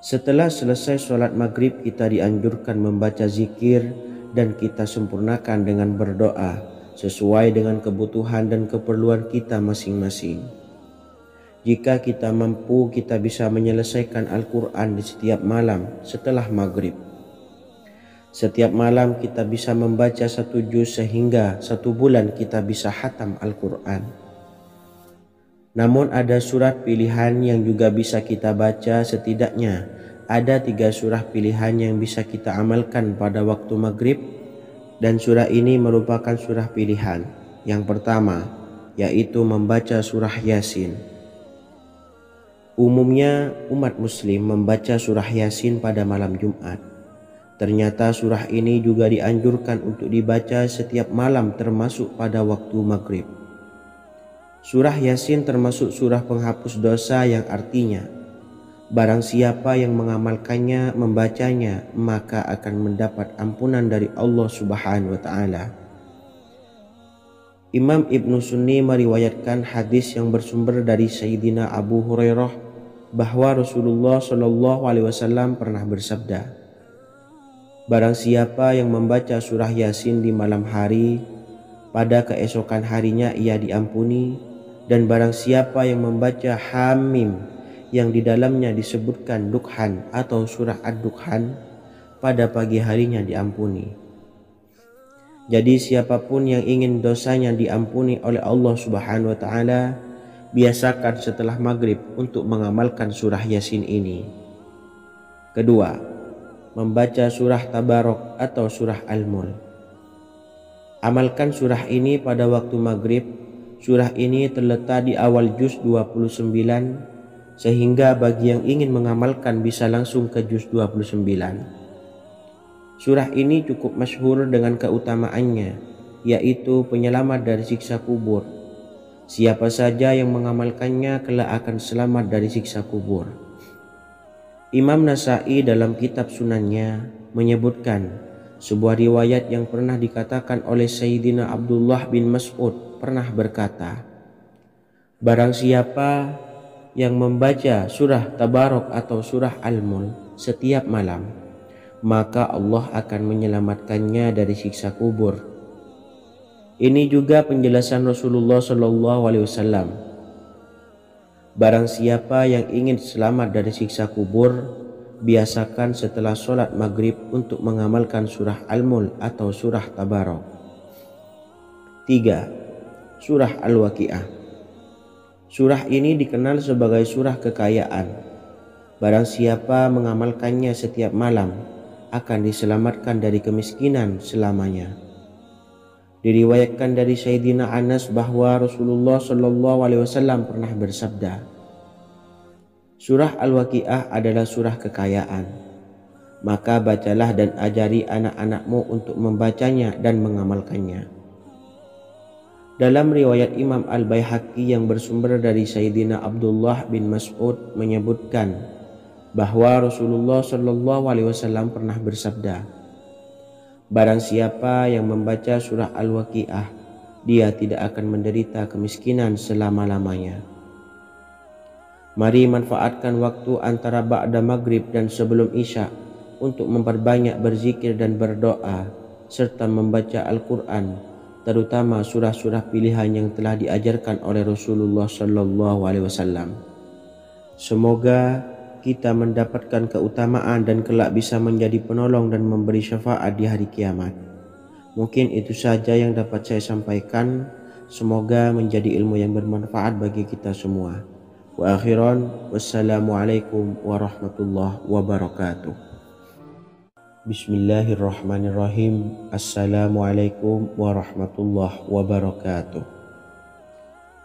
Setelah selesai sholat maghrib, kita dianjurkan membaca zikir dan kita sempurnakan dengan berdoa sesuai dengan kebutuhan dan keperluan kita masing-masing. Jika kita mampu, kita bisa menyelesaikan Al-Quran di setiap malam setelah maghrib. Setiap malam kita bisa membaca 1 juz sehingga 1 bulan kita bisa khatam Al-Quran. Namun ada surat pilihan yang juga bisa kita baca. Setidaknya ada 3 surah pilihan yang bisa kita amalkan pada waktu maghrib, dan surah ini merupakan surah pilihan. Yang pertama yaitu membaca surah Yasin. Umumnya umat muslim membaca surah Yasin pada malam Jumat. Ternyata surah ini juga dianjurkan untuk dibaca setiap malam termasuk pada waktu maghrib. Surah Yasin termasuk surah penghapus dosa yang artinya barang siapa yang mengamalkannya, membacanya, maka akan mendapat ampunan dari Allah Subhanahu wa Ta'ala. Imam Ibnu Sunni meriwayatkan hadis yang bersumber dari Sayyidina Abu Hurairah bahwa Rasulullah Shallallahu Alaihi Wasallam pernah bersabda, barang siapa yang membaca surah Yasin di malam hari, pada keesokan harinya ia diampuni. Dan barang siapa yang membaca Hamim yang di dalamnya disebutkan Dukhan atau surah Ad-Dukhan, pada pagi harinya diampuni. Jadi siapapun yang ingin dosanya diampuni oleh Allah Subhanahu wa Ta'ala, biasakan setelah maghrib untuk mengamalkan surah Yasin ini. Kedua, membaca surah Tabarok atau surah Al-Mulk. Amalkan surah ini pada waktu maghrib. Surah ini terletak di awal juz 29, sehingga bagi yang ingin mengamalkan bisa langsung ke juz 29. Surah ini cukup masyhur dengan keutamaannya, yaitu penyelamat dari siksa kubur. Siapa saja yang mengamalkannya kelak akan selamat dari siksa kubur. Imam Nasa'i dalam kitab Sunannya menyebutkan sebuah riwayat yang pernah dikatakan oleh Sayyidina Abdullah bin Mas'ud pernah berkata, barang siapa yang membaca surah Tabarok atau surah Al-Mulk setiap malam, maka Allah akan menyelamatkannya dari siksa kubur. Ini juga penjelasan Rasulullah Shallallahu Alaihi Wasallam. Barang siapa yang ingin selamat dari siksa kubur, biasakan setelah sholat maghrib untuk mengamalkan surah Al-Mulk atau surah Tabarok. 3. Surah Al-Waqiah. Surah ini dikenal sebagai surah kekayaan. Barang siapa mengamalkannya setiap malam akan diselamatkan dari kemiskinan selamanya. Diriwayatkan dari Sayyidina Anas bahwa Rasulullah SAW pernah bersabda, surah Al-Waqiah adalah surah kekayaan. Maka bacalah dan ajari anak-anakmu untuk membacanya dan mengamalkannya. Dalam riwayat Imam Al-Baihaqi yang bersumber dari Sayyidina Abdullah bin Mas'ud menyebutkan bahwa Rasulullah SAW pernah bersabda, barang siapa yang membaca surah Al-Waqiah, dia tidak akan menderita kemiskinan selama-lamanya. Mari manfaatkan waktu antara ba'da maghrib dan sebelum isya untuk memperbanyak berzikir dan berdoa serta membaca Al-Quran, terutama surah-surah pilihan yang telah diajarkan oleh Rasulullah SAW. Semoga kita mendapatkan keutamaan dan kelak bisa menjadi penolong dan memberi syafaat di hari kiamat. Mungkin itu saja yang dapat saya sampaikan. Semoga menjadi ilmu yang bermanfaat bagi kita semua. Wa akhiran, wassalamualaikum warahmatullahi wabarakatuh. Bismillahirrahmanirrahim. Assalamualaikum warahmatullahi wabarakatuh.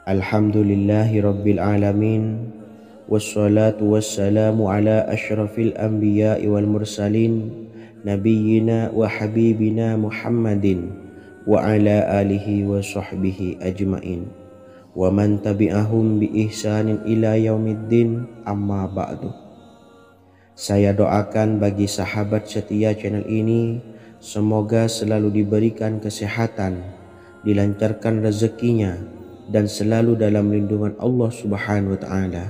Alhamdulillahi rabbil alamin. Wassalatu wassalamu ala ashrafil anbiya'i wal mursalin nabiyyina wa habibina Muhammadin wa ala alihi wa sahbihi ajmain wa man tabi'ahum bi ihsanin ila yaumiddin, amma ba'du. Saya doakan bagi sahabat setia channel ini, semoga selalu diberikan kesehatan, dilancarkan rezekinya, dan selalu dalam lindungan Allah Subhanahu wa Ta'ala.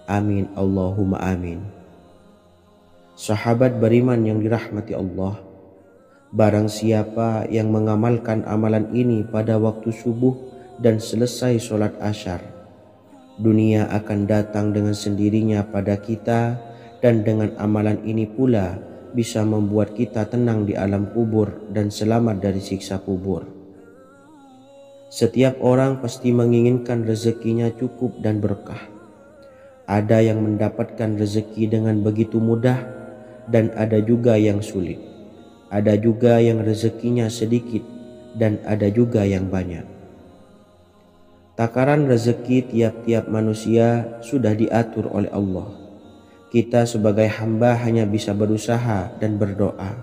Amin Allahumma amin. Sahabat beriman yang dirahmati Allah, barang siapa yang mengamalkan amalan ini pada waktu subuh dan selesai sholat asyar, dunia akan datang dengan sendirinya pada kita, dan dengan amalan ini pula bisa membuat kita tenang di alam kubur dan selamat dari siksa kubur. Setiap orang pasti menginginkan rezekinya cukup dan berkah. Ada yang mendapatkan rezeki dengan begitu mudah dan ada juga yang sulit. Ada juga yang rezekinya sedikit dan ada juga yang banyak. Takaran rezeki tiap-tiap manusia sudah diatur oleh Allah. Kita sebagai hamba hanya bisa berusaha dan berdoa.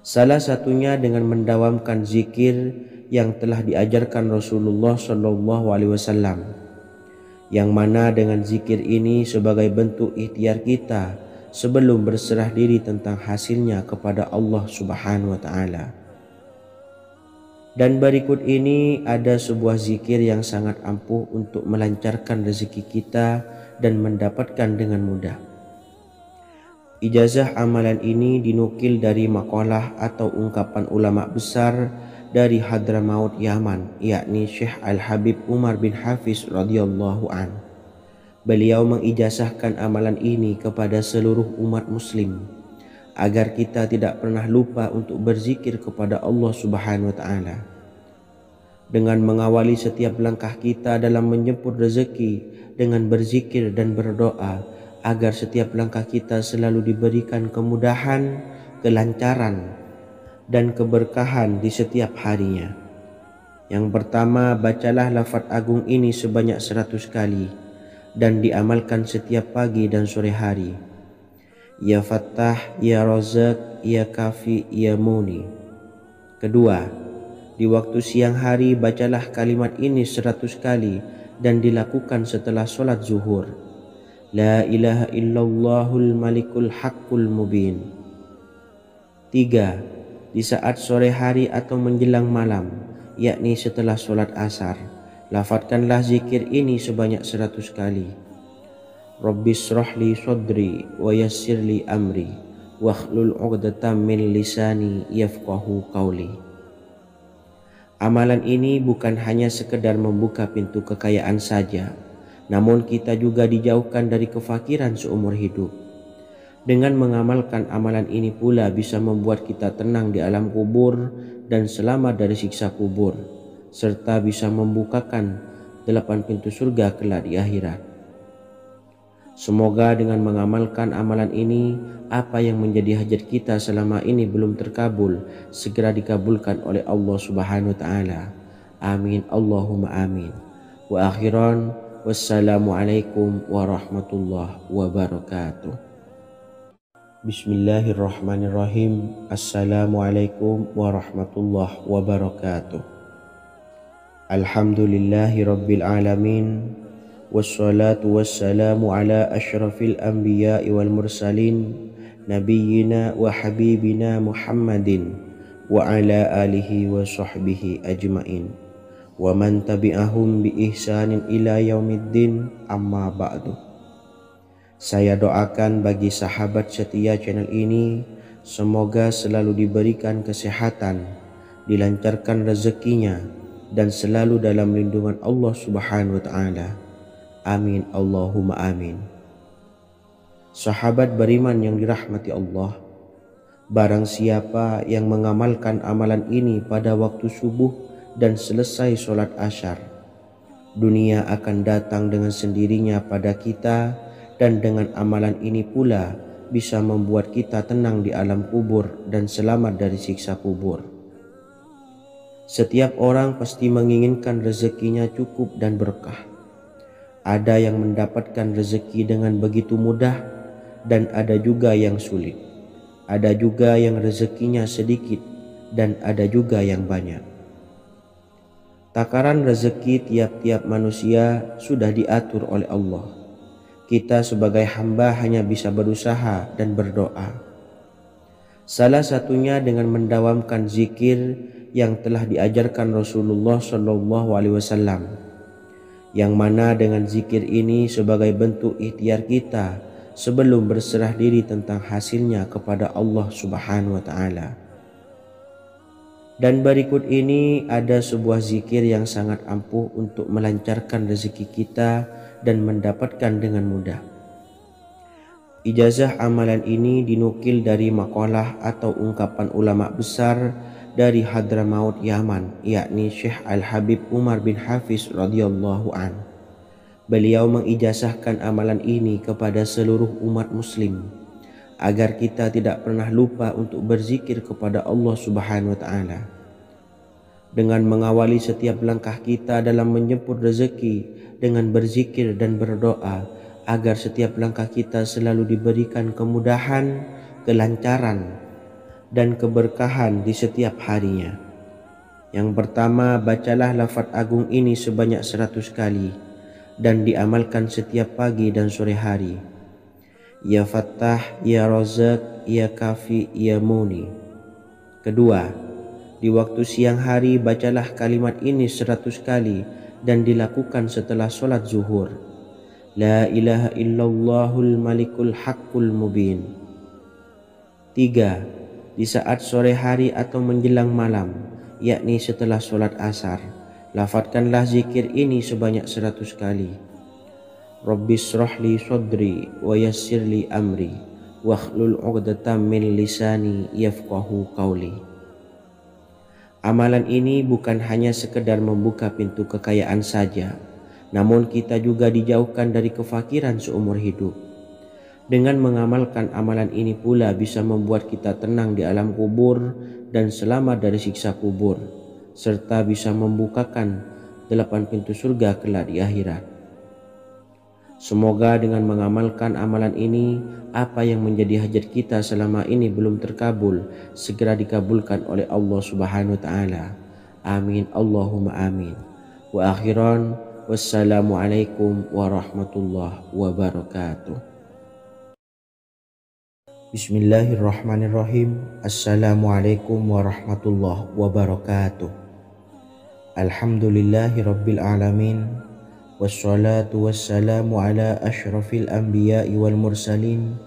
Salah satunya dengan mendawamkan zikir yang telah diajarkan Rasulullah SAW, yang mana dengan zikir ini sebagai bentuk ikhtiar kita sebelum berserah diri tentang hasilnya kepada Allah Subhanahu wa Ta'ala. Dan berikut ini ada sebuah zikir yang sangat ampuh untuk melancarkan rezeki kita dan mendapatkan dengan mudah. Ijazah amalan ini dinukil dari makalah atau ungkapan ulama besar dari Hadramaut Yaman, yakni Syekh Al-Habib Umar bin Hafiz radhiyallahu an. Beliau mengijazahkan amalan ini kepada seluruh umat muslim agar kita tidak pernah lupa untuk berzikir kepada Allah Subhanahu wa Ta'ala. Dengan mengawali setiap langkah kita dalam menjemput rezeki dengan berzikir dan berdoa agar setiap langkah kita selalu diberikan kemudahan, kelancaran, dan keberkahan di setiap harinya. Yang pertama, bacalah lafaz agung ini sebanyak 100 kali dan diamalkan setiap pagi dan sore hari. Ya Fattah, Ya Razak, Ya Kafi, Ya Muni. Kedua, di waktu siang hari bacalah kalimat ini 100 kali dan dilakukan setelah sholat zuhur. La ilaha illallahul malikul haqqul mubin. 3. Di saat sore hari atau menjelang malam, yakni setelah sholat asar, lafadzkanlah zikir ini sebanyak 100 kali. Rabbishrahli sodri wa yassirli amri wakhlul 'uqdatam min lisani yafqahu qawli. Amalan ini bukan hanya sekedar membuka pintu kekayaan saja, namun kita juga dijauhkan dari kefakiran seumur hidup. Dengan mengamalkan amalan ini pula bisa membuat kita tenang di alam kubur dan selamat dari siksa kubur, serta bisa membukakan 8 pintu surga kelak di akhirat. Semoga dengan mengamalkan amalan ini, apa yang menjadi hajat kita selama ini belum terkabul, segera dikabulkan oleh Allah Subhanahu wa Ta'ala. Amin, Allahumma amin. Wa akhiran, wassalamualaikum warahmatullahi wabarakatuh. Bismillahirrahmanirrahim. Assalamualaikum warahmatullahi wabarakatuh. Alhamdulillahi rabbil alamin. Wassalatu wassalamu ala ashrafil anbiya'i wal mursalin, nabiyyina wa habibina Muhammadin wa ala alihi wa sahbihi ajmain, wa man tabi'ahum bi ihsanin ila yaumiddin, amma ba'du. Saya doakan bagi sahabat setia channel ini, semoga selalu diberikan kesehatan, dilancarkan rezekinya, dan selalu dalam lindungan Allah Subhanahu wa Ta'ala. Amin, Allahumma amin. Sahabat beriman yang dirahmati Allah, barang siapa yang mengamalkan amalan ini pada waktu subuh dan selesai sholat asyar, dunia akan datang dengan sendirinya pada kita, dan dengan amalan ini pula bisa membuat kita tenang di alam kubur dan selamat dari siksa kubur. Setiap orang pasti menginginkan rezekinya cukup dan berkah. Ada yang mendapatkan rezeki dengan begitu mudah, dan ada juga yang sulit. Ada juga yang rezekinya sedikit, dan ada juga yang banyak. Takaran rezeki tiap-tiap manusia sudah diatur oleh Allah. Kita sebagai hamba hanya bisa berusaha dan berdoa. Salah satunya dengan mendawamkan zikir yang telah diajarkan Rasulullah SAW, yang mana dengan zikir ini sebagai bentuk ikhtiar kita sebelum berserah diri tentang hasilnya kepada Allah Subhanahu wa Ta'ala. Dan berikut ini ada sebuah zikir yang sangat ampuh untuk melancarkan rezeki kita dan mendapatkan dengan mudah. Ijazah amalan ini dinukil dari makalah atau ungkapan ulama besar dari Hadramaut Yaman, yakni Syekh Al-Habib Umar bin Hafiz radhiyallahu an. Beliau mengijazahkan amalan ini kepada seluruh umat muslim agar kita tidak pernah lupa untuk berzikir kepada Allah Subhanahu wa Ta'ala. Dengan mengawali setiap langkah kita dalam menjemput rezeki dengan berzikir dan berdoa agar setiap langkah kita selalu diberikan kemudahan, kelancaran, dan keberkahan di setiap harinya. Yang pertama, bacalah lafaz agung ini sebanyak 100 kali dan diamalkan setiap pagi dan sore hari. Ya Fattah, Ya Razak, Ya Kafi, Ya Muni. Kedua, di waktu siang hari bacalah kalimat ini 100 kali dan dilakukan setelah sholat zuhur. La ilaha illallahul malikul haqqul mubin. 3. Di saat sore hari atau menjelang malam, yakni setelah sholat asar, lafadzkanlah zikir ini sebanyak 100 kali. Rabbis shrahli sodri wa yassirli amri wakhlul 'uqdatam min lisani yafqahu qawli. Amalan ini bukan hanya sekedar membuka pintu kekayaan saja, namun kita juga dijauhkan dari kefakiran seumur hidup. Dengan mengamalkan amalan ini pula bisa membuat kita tenang di alam kubur dan selamat dari siksa kubur, serta bisa membukakan 8 pintu surga kelak di akhirat. Semoga dengan mengamalkan amalan ini, apa yang menjadi hajat kita selama ini belum terkabul, segera dikabulkan oleh Allah Subhanahu wa Ta'ala. Amin, Allahumma amin. Wa akhiran, wassalamualaikum warahmatullahi wabarakatuh. Bismillahirrahmanirrahim. Assalamualaikum warahmatullahi wabarakatuh. Alhamdulillahi rabbil alamin. Wassalatu wassalamu ala ashrafil anbiya'i wal mursalin,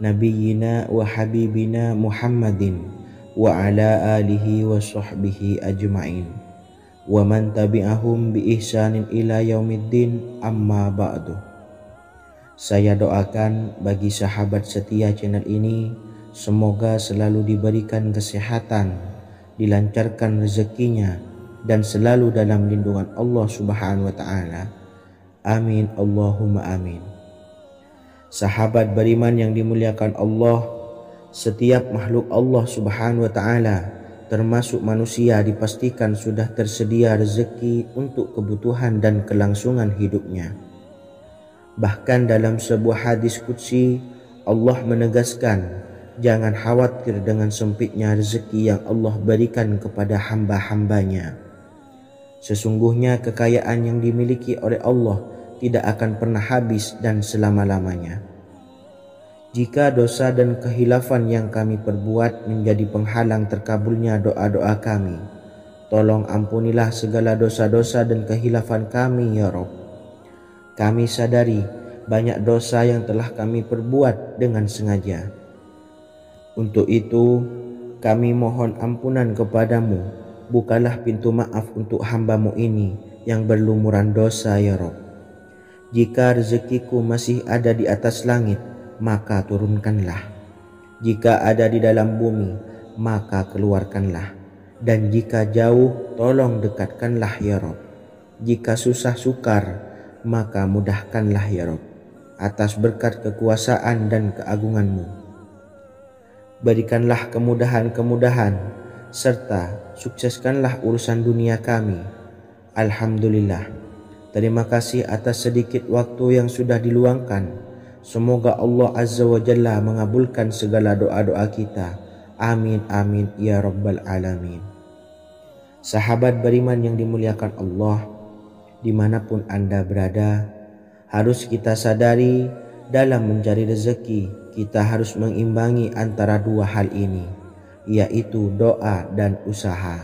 nabiyyina wa habibina Muhammadin wa ala alihi wa sahbihi ajmain, wa man tabi'ahum bi ihsanin ila yaumiddin, amma ba'du. Saya doakan bagi sahabat setia channel ini, semoga selalu diberikan kesehatan, dilancarkan rezekinya, dan selalu dalam lindungan Allah Subhanahu wa Ta'ala. Amin Allahumma amin. Sahabat beriman yang dimuliakan Allah, setiap makhluk Allah Subhanahu wa Ta'ala, termasuk manusia, dipastikan sudah tersedia rezeki untuk kebutuhan dan kelangsungan hidupnya. Bahkan dalam sebuah hadis qudsi, Allah menegaskan, jangan khawatir dengan sempitnya rezeki yang Allah berikan kepada hamba-hambanya. Sesungguhnya kekayaan yang dimiliki oleh Allah tidak akan pernah habis dan selama-lamanya. Jika dosa dan kehilafan yang kami perbuat menjadi penghalang terkabulnya doa-doa kami, tolong ampunilah segala dosa-dosa dan kehilafan kami ya Rabb. Kami sadari banyak dosa yang telah kami perbuat dengan sengaja. Untuk itu kami mohon ampunan kepadamu, bukalah pintu maaf untuk hamba-Mu ini yang berlumuran dosa ya Rabb. Jika rezekiku masih ada di atas langit, maka turunkanlah. Jika ada di dalam bumi, maka keluarkanlah. Dan jika jauh, tolong dekatkanlah ya Rabb. Jika susah sukar, maka mudahkanlah ya Rabb, atas berkat kekuasaan dan keagungan-Mu. Berikanlah kemudahan-kemudahan, serta sukseskanlah urusan dunia kami. Alhamdulillah. Terima kasih atas sedikit waktu yang sudah diluangkan. Semoga Allah Azza wa Jalla mengabulkan segala doa-doa kita. Amin amin ya rabbal alamin. Sahabat beriman yang dimuliakan Allah, dimanapun Anda berada, harus kita sadari dalam mencari rezeki kita harus mengimbangi antara dua hal ini, yaitu doa dan usaha.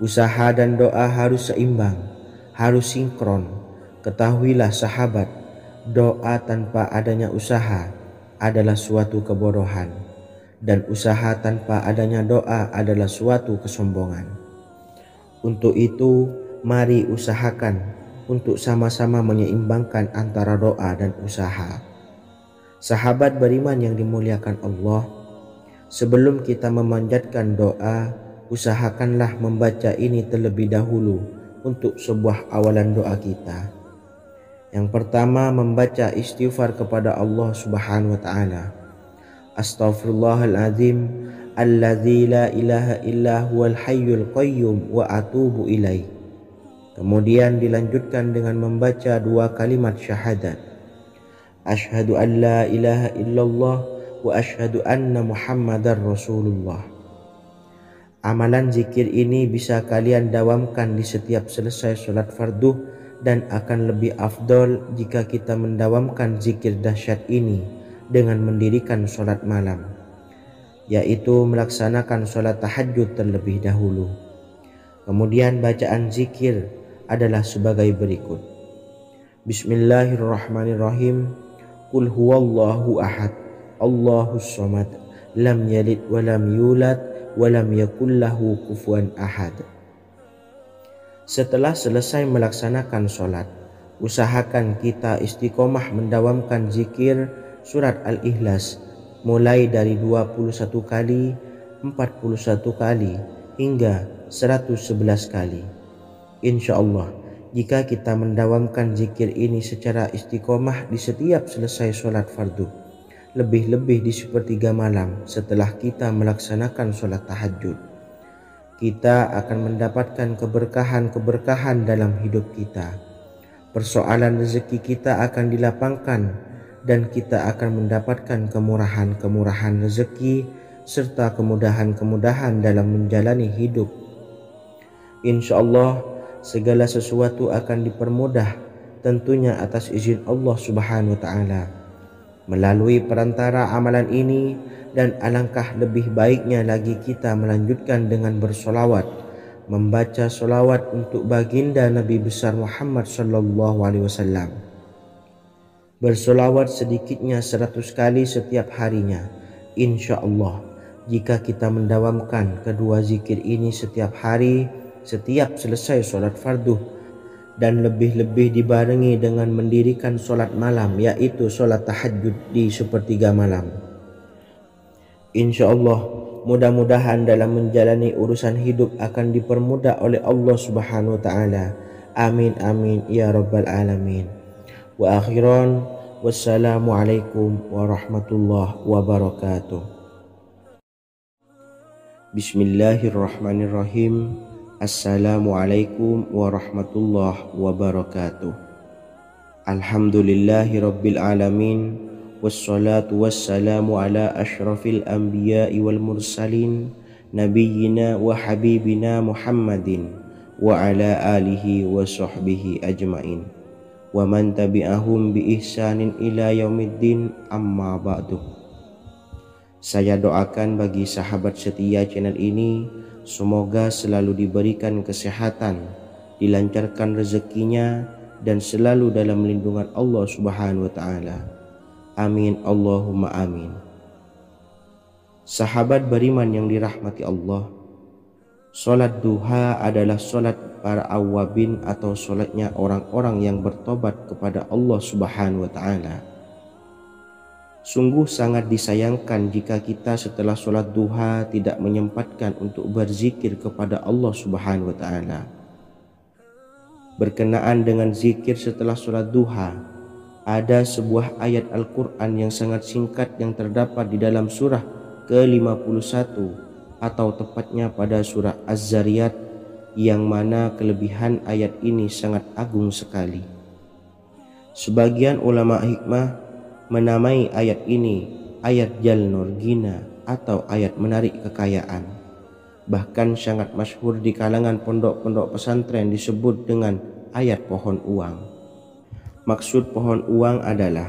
Usaha dan doa harus seimbang, harus sinkron. Ketahuilah sahabat, doa tanpa adanya usaha adalah suatu kebodohan, dan usaha tanpa adanya doa adalah suatu kesombongan. Untuk itu, mari usahakan untuk sama-sama menyeimbangkan antara doa dan usaha. Sahabat beriman yang dimuliakan Allah, sebelum kita memanjatkan doa, usahakanlah membaca ini terlebih dahulu untuk sebuah awalan doa kita. Yang pertama, membaca istighfar kepada Allah Subhanahu wa Ta'ala. Astaghfirullahaladzim alladzi la ilaha illa huwal hayyul qayyum wa atubu ilaih. Kemudian dilanjutkan dengan membaca dua kalimat syahadat. Asyhadu an la ilaha illallah wa asyhadu anna Muhammadar Rasulullah. Amalan zikir ini bisa kalian dawamkan di setiap selesai sholat fardu, dan akan lebih afdol jika kita mendawamkan zikir dahsyat ini dengan mendirikan sholat malam, yaitu melaksanakan sholat tahajud terlebih dahulu. Kemudian bacaan zikir adalah sebagai berikut. Bismillahirrahmanirrahim. Qul huwallahu ahad, Allahus samad, lam yalid wa lam yulad wa lam yakul lahu kufuwan ahad. Setelah selesai melaksanakan sholat, usahakan kita istiqomah mendawamkan zikir surat Al-Ikhlas mulai dari 21 kali, 41 kali, hingga 111 kali. Insya Allah, jika kita mendawamkan zikir ini secara istiqomah di setiap selesai sholat fardu, lebih-lebih di sepertiga malam setelah kita melaksanakan sholat tahajud, kita akan mendapatkan keberkahan-keberkahan dalam hidup kita. Persoalan rezeki kita akan dilapangkan, dan kita akan mendapatkan kemurahan-kemurahan rezeki serta kemudahan-kemudahan dalam menjalani hidup. Insya Allah segala sesuatu akan dipermudah, tentunya atas izin Allah Subhanahu wa Ta'ala. Melalui perantara amalan ini, dan alangkah lebih baiknya lagi kita melanjutkan dengan bersolawat, membaca solawat untuk baginda Nabi besar Muhammad sallallahu alaihi wasallam. Bersolawat sedikitnya 100 kali setiap harinya. Insya Allah, jika kita mendawamkan kedua zikir ini setiap hari, setiap selesai sholat fardu, dan lebih-lebih dibarengi dengan mendirikan sholat malam, yaitu sholat tahajud di sepertiga malam. Insya Allah, mudah-mudahan dalam menjalani urusan hidup akan dipermudah oleh Allah Subhanahu wa Ta'ala. Amin amin ya rabbal alamin. Wa akhiran, wassalamualaikum warahmatullahi wabarakatuh. Bismillahirrahmanirrahim. Assalamualaikum warahmatullahi wabarakatuh. Alhamdulillahi rabbil alamin. Wassalatu wassalamu ala ashrafil anbiya'i wal mursalin, nabiyyina wa habibina Muhammadin wa ala alihi wa sahbihi ajmain, wa man tabi'ahum bi ihsanin ila yaumiddin, amma ba'du. Saya doakan bagi sahabat setia channel ini, semoga selalu diberikan kesehatan, dilancarkan rezekinya, dan selalu dalam lindungan Allah Subhanahu wa Ta'ala. Amin Allahumma amin. Sahabat beriman yang dirahmati Allah, sholat duha adalah sholat para awabin atau sholatnya orang-orang yang bertobat kepada Allah Subhanahu wa Ta'ala. Sungguh sangat disayangkan jika kita setelah sholat duha tidak menyempatkan untuk berzikir kepada Allah Subhanahu wa Ta'ala. Berkenaan dengan zikir setelah sholat duha, ada sebuah ayat Al-Quran yang sangat singkat yang terdapat di dalam surah ke-51 atau tepatnya pada surah Az-Zariyat, yang mana kelebihan ayat ini sangat agung sekali. Sebagian ulama hikmah menamai ayat ini ayat Jalnur Gina atau ayat menarik kekayaan. Bahkan sangat masyhur di kalangan pondok-pondok pesantren disebut dengan ayat pohon uang. Maksud pohon uang adalah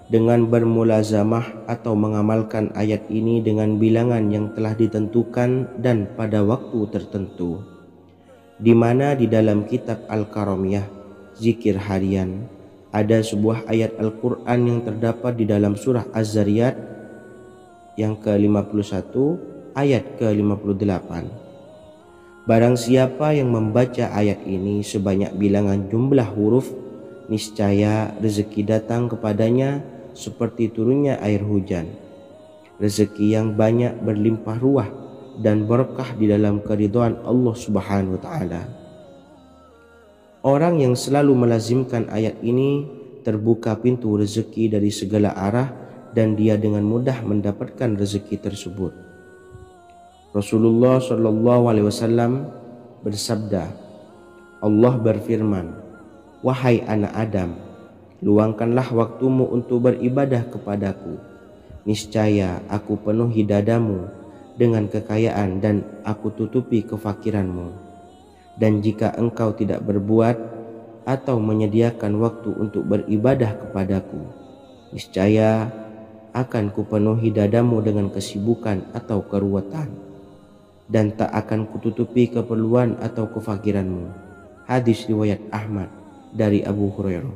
dengan bermulazamah atau mengamalkan ayat ini dengan bilangan yang telah ditentukan dan pada waktu tertentu, di mana di dalam kitab Al-Karamiyah zikir harian ada sebuah ayat Al-Quran yang terdapat di dalam surah Az-Zariyat yang ke-51 ayat ke-58. Barang siapa yang membaca ayat ini sebanyak bilangan jumlah huruf, niscaya rezeki datang kepadanya seperti turunnya air hujan. Rezeki yang banyak berlimpah ruah dan berkah di dalam keridhaan Allah Subhanahu wa Ta'ala. Orang yang selalu melazimkan ayat ini terbuka pintu rezeki dari segala arah dan dia dengan mudah mendapatkan rezeki tersebut. Rasulullah SAW bersabda, Allah berfirman, "Wahai anak Adam, luangkanlah waktumu untuk beribadah kepadaku. Niscaya aku penuhi dadamu dengan kekayaan dan aku tutupi kefakiranmu. Dan jika engkau tidak berbuat atau menyediakan waktu untuk beribadah kepadaku, niscaya akan kupenuhi dadamu dengan kesibukan atau keruwetan, dan tak akan kututupi keperluan atau kefakiranmu." Hadis riwayat Ahmad dari Abu Hurairah.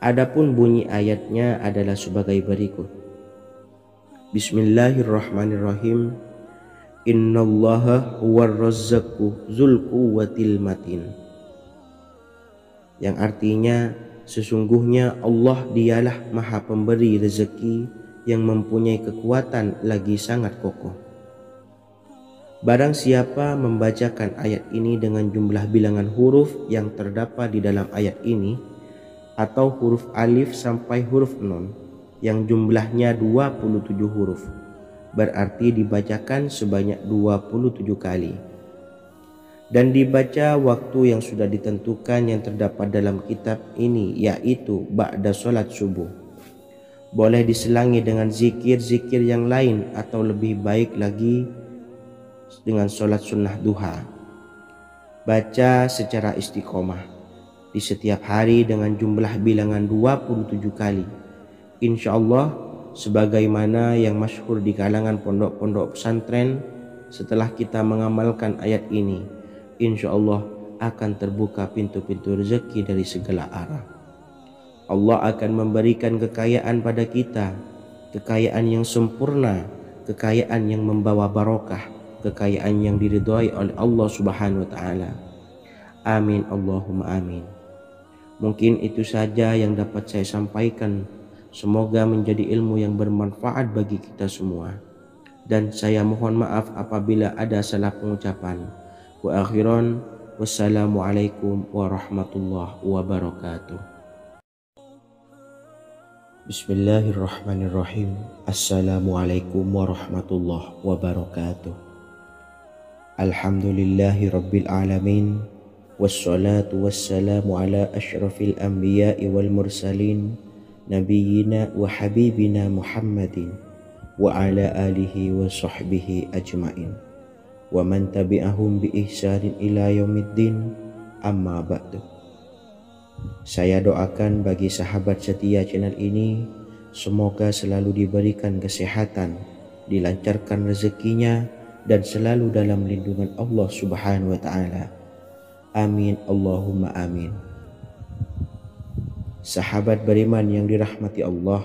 Adapun bunyi ayatnya adalah sebagai berikut. Bismillahirrahmanirrahim. Innallaha huwar razzaqu dzul quwwatil matin. Yang artinya, sesungguhnya Allah dialah Maha Pemberi rezeki yang mempunyai kekuatan lagi sangat kokoh. Barang siapa membacakan ayat ini dengan jumlah bilangan huruf yang terdapat di dalam ayat ini, atau huruf alif sampai huruf nun yang jumlahnya 27 huruf, berarti dibacakan sebanyak 27 kali, dan dibaca waktu yang sudah ditentukan yang terdapat dalam kitab ini, yaitu ba'da sholat subuh. Boleh diselangi dengan zikir-zikir yang lain atau lebih baik lagi dengan sholat sunnah duha. Baca secara istiqomah di setiap hari dengan jumlah bilangan 27 kali. Insya Allah, sebagaimana yang masyhur di kalangan pondok-pondok pesantren, setelah kita mengamalkan ayat ini, insya Allah akan terbuka pintu-pintu rezeki dari segala arah. Allah akan memberikan kekayaan pada kita, kekayaan yang sempurna, kekayaan yang membawa barokah, kekayaan yang diridhai oleh Allah Subhanahu wa Ta'ala. Amin Allahumma amin. Mungkin itu saja yang dapat saya sampaikan. Semoga menjadi ilmu yang bermanfaat bagi kita semua. Dan saya mohon maaf apabila ada salah pengucapan. Wa akhiran, wassalamualaikum warahmatullahi wabarakatuh. Bismillahirrahmanirrahim. Assalamualaikum warahmatullahi wabarakatuh. Alhamdulillahi rabbil alamin. Wassalatu wassalamu ala ashrafil anbiya'i wal mursalin, nabiyyina wa habibina Muhammadin wa ala alihi wa sahbihi ajmain wa man tabi'ahum bi ihsanin ila yaumiddin, amma ba'du. Saya doakan bagi sahabat setia channel ini, semoga selalu diberikan kesehatan, dilancarkan rezekinya, dan selalu dalam lindungan Allah Subhanahu wa ta'ala. Amin Allahumma amin. Sahabat beriman yang dirahmati Allah,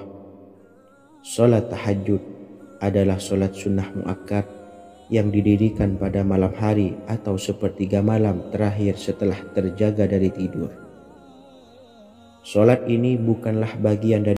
salat tahajud adalah salat sunnah muakkad yang didirikan pada malam hari atau sepertiga malam terakhir setelah terjaga dari tidur. Salat ini bukanlah bagian dari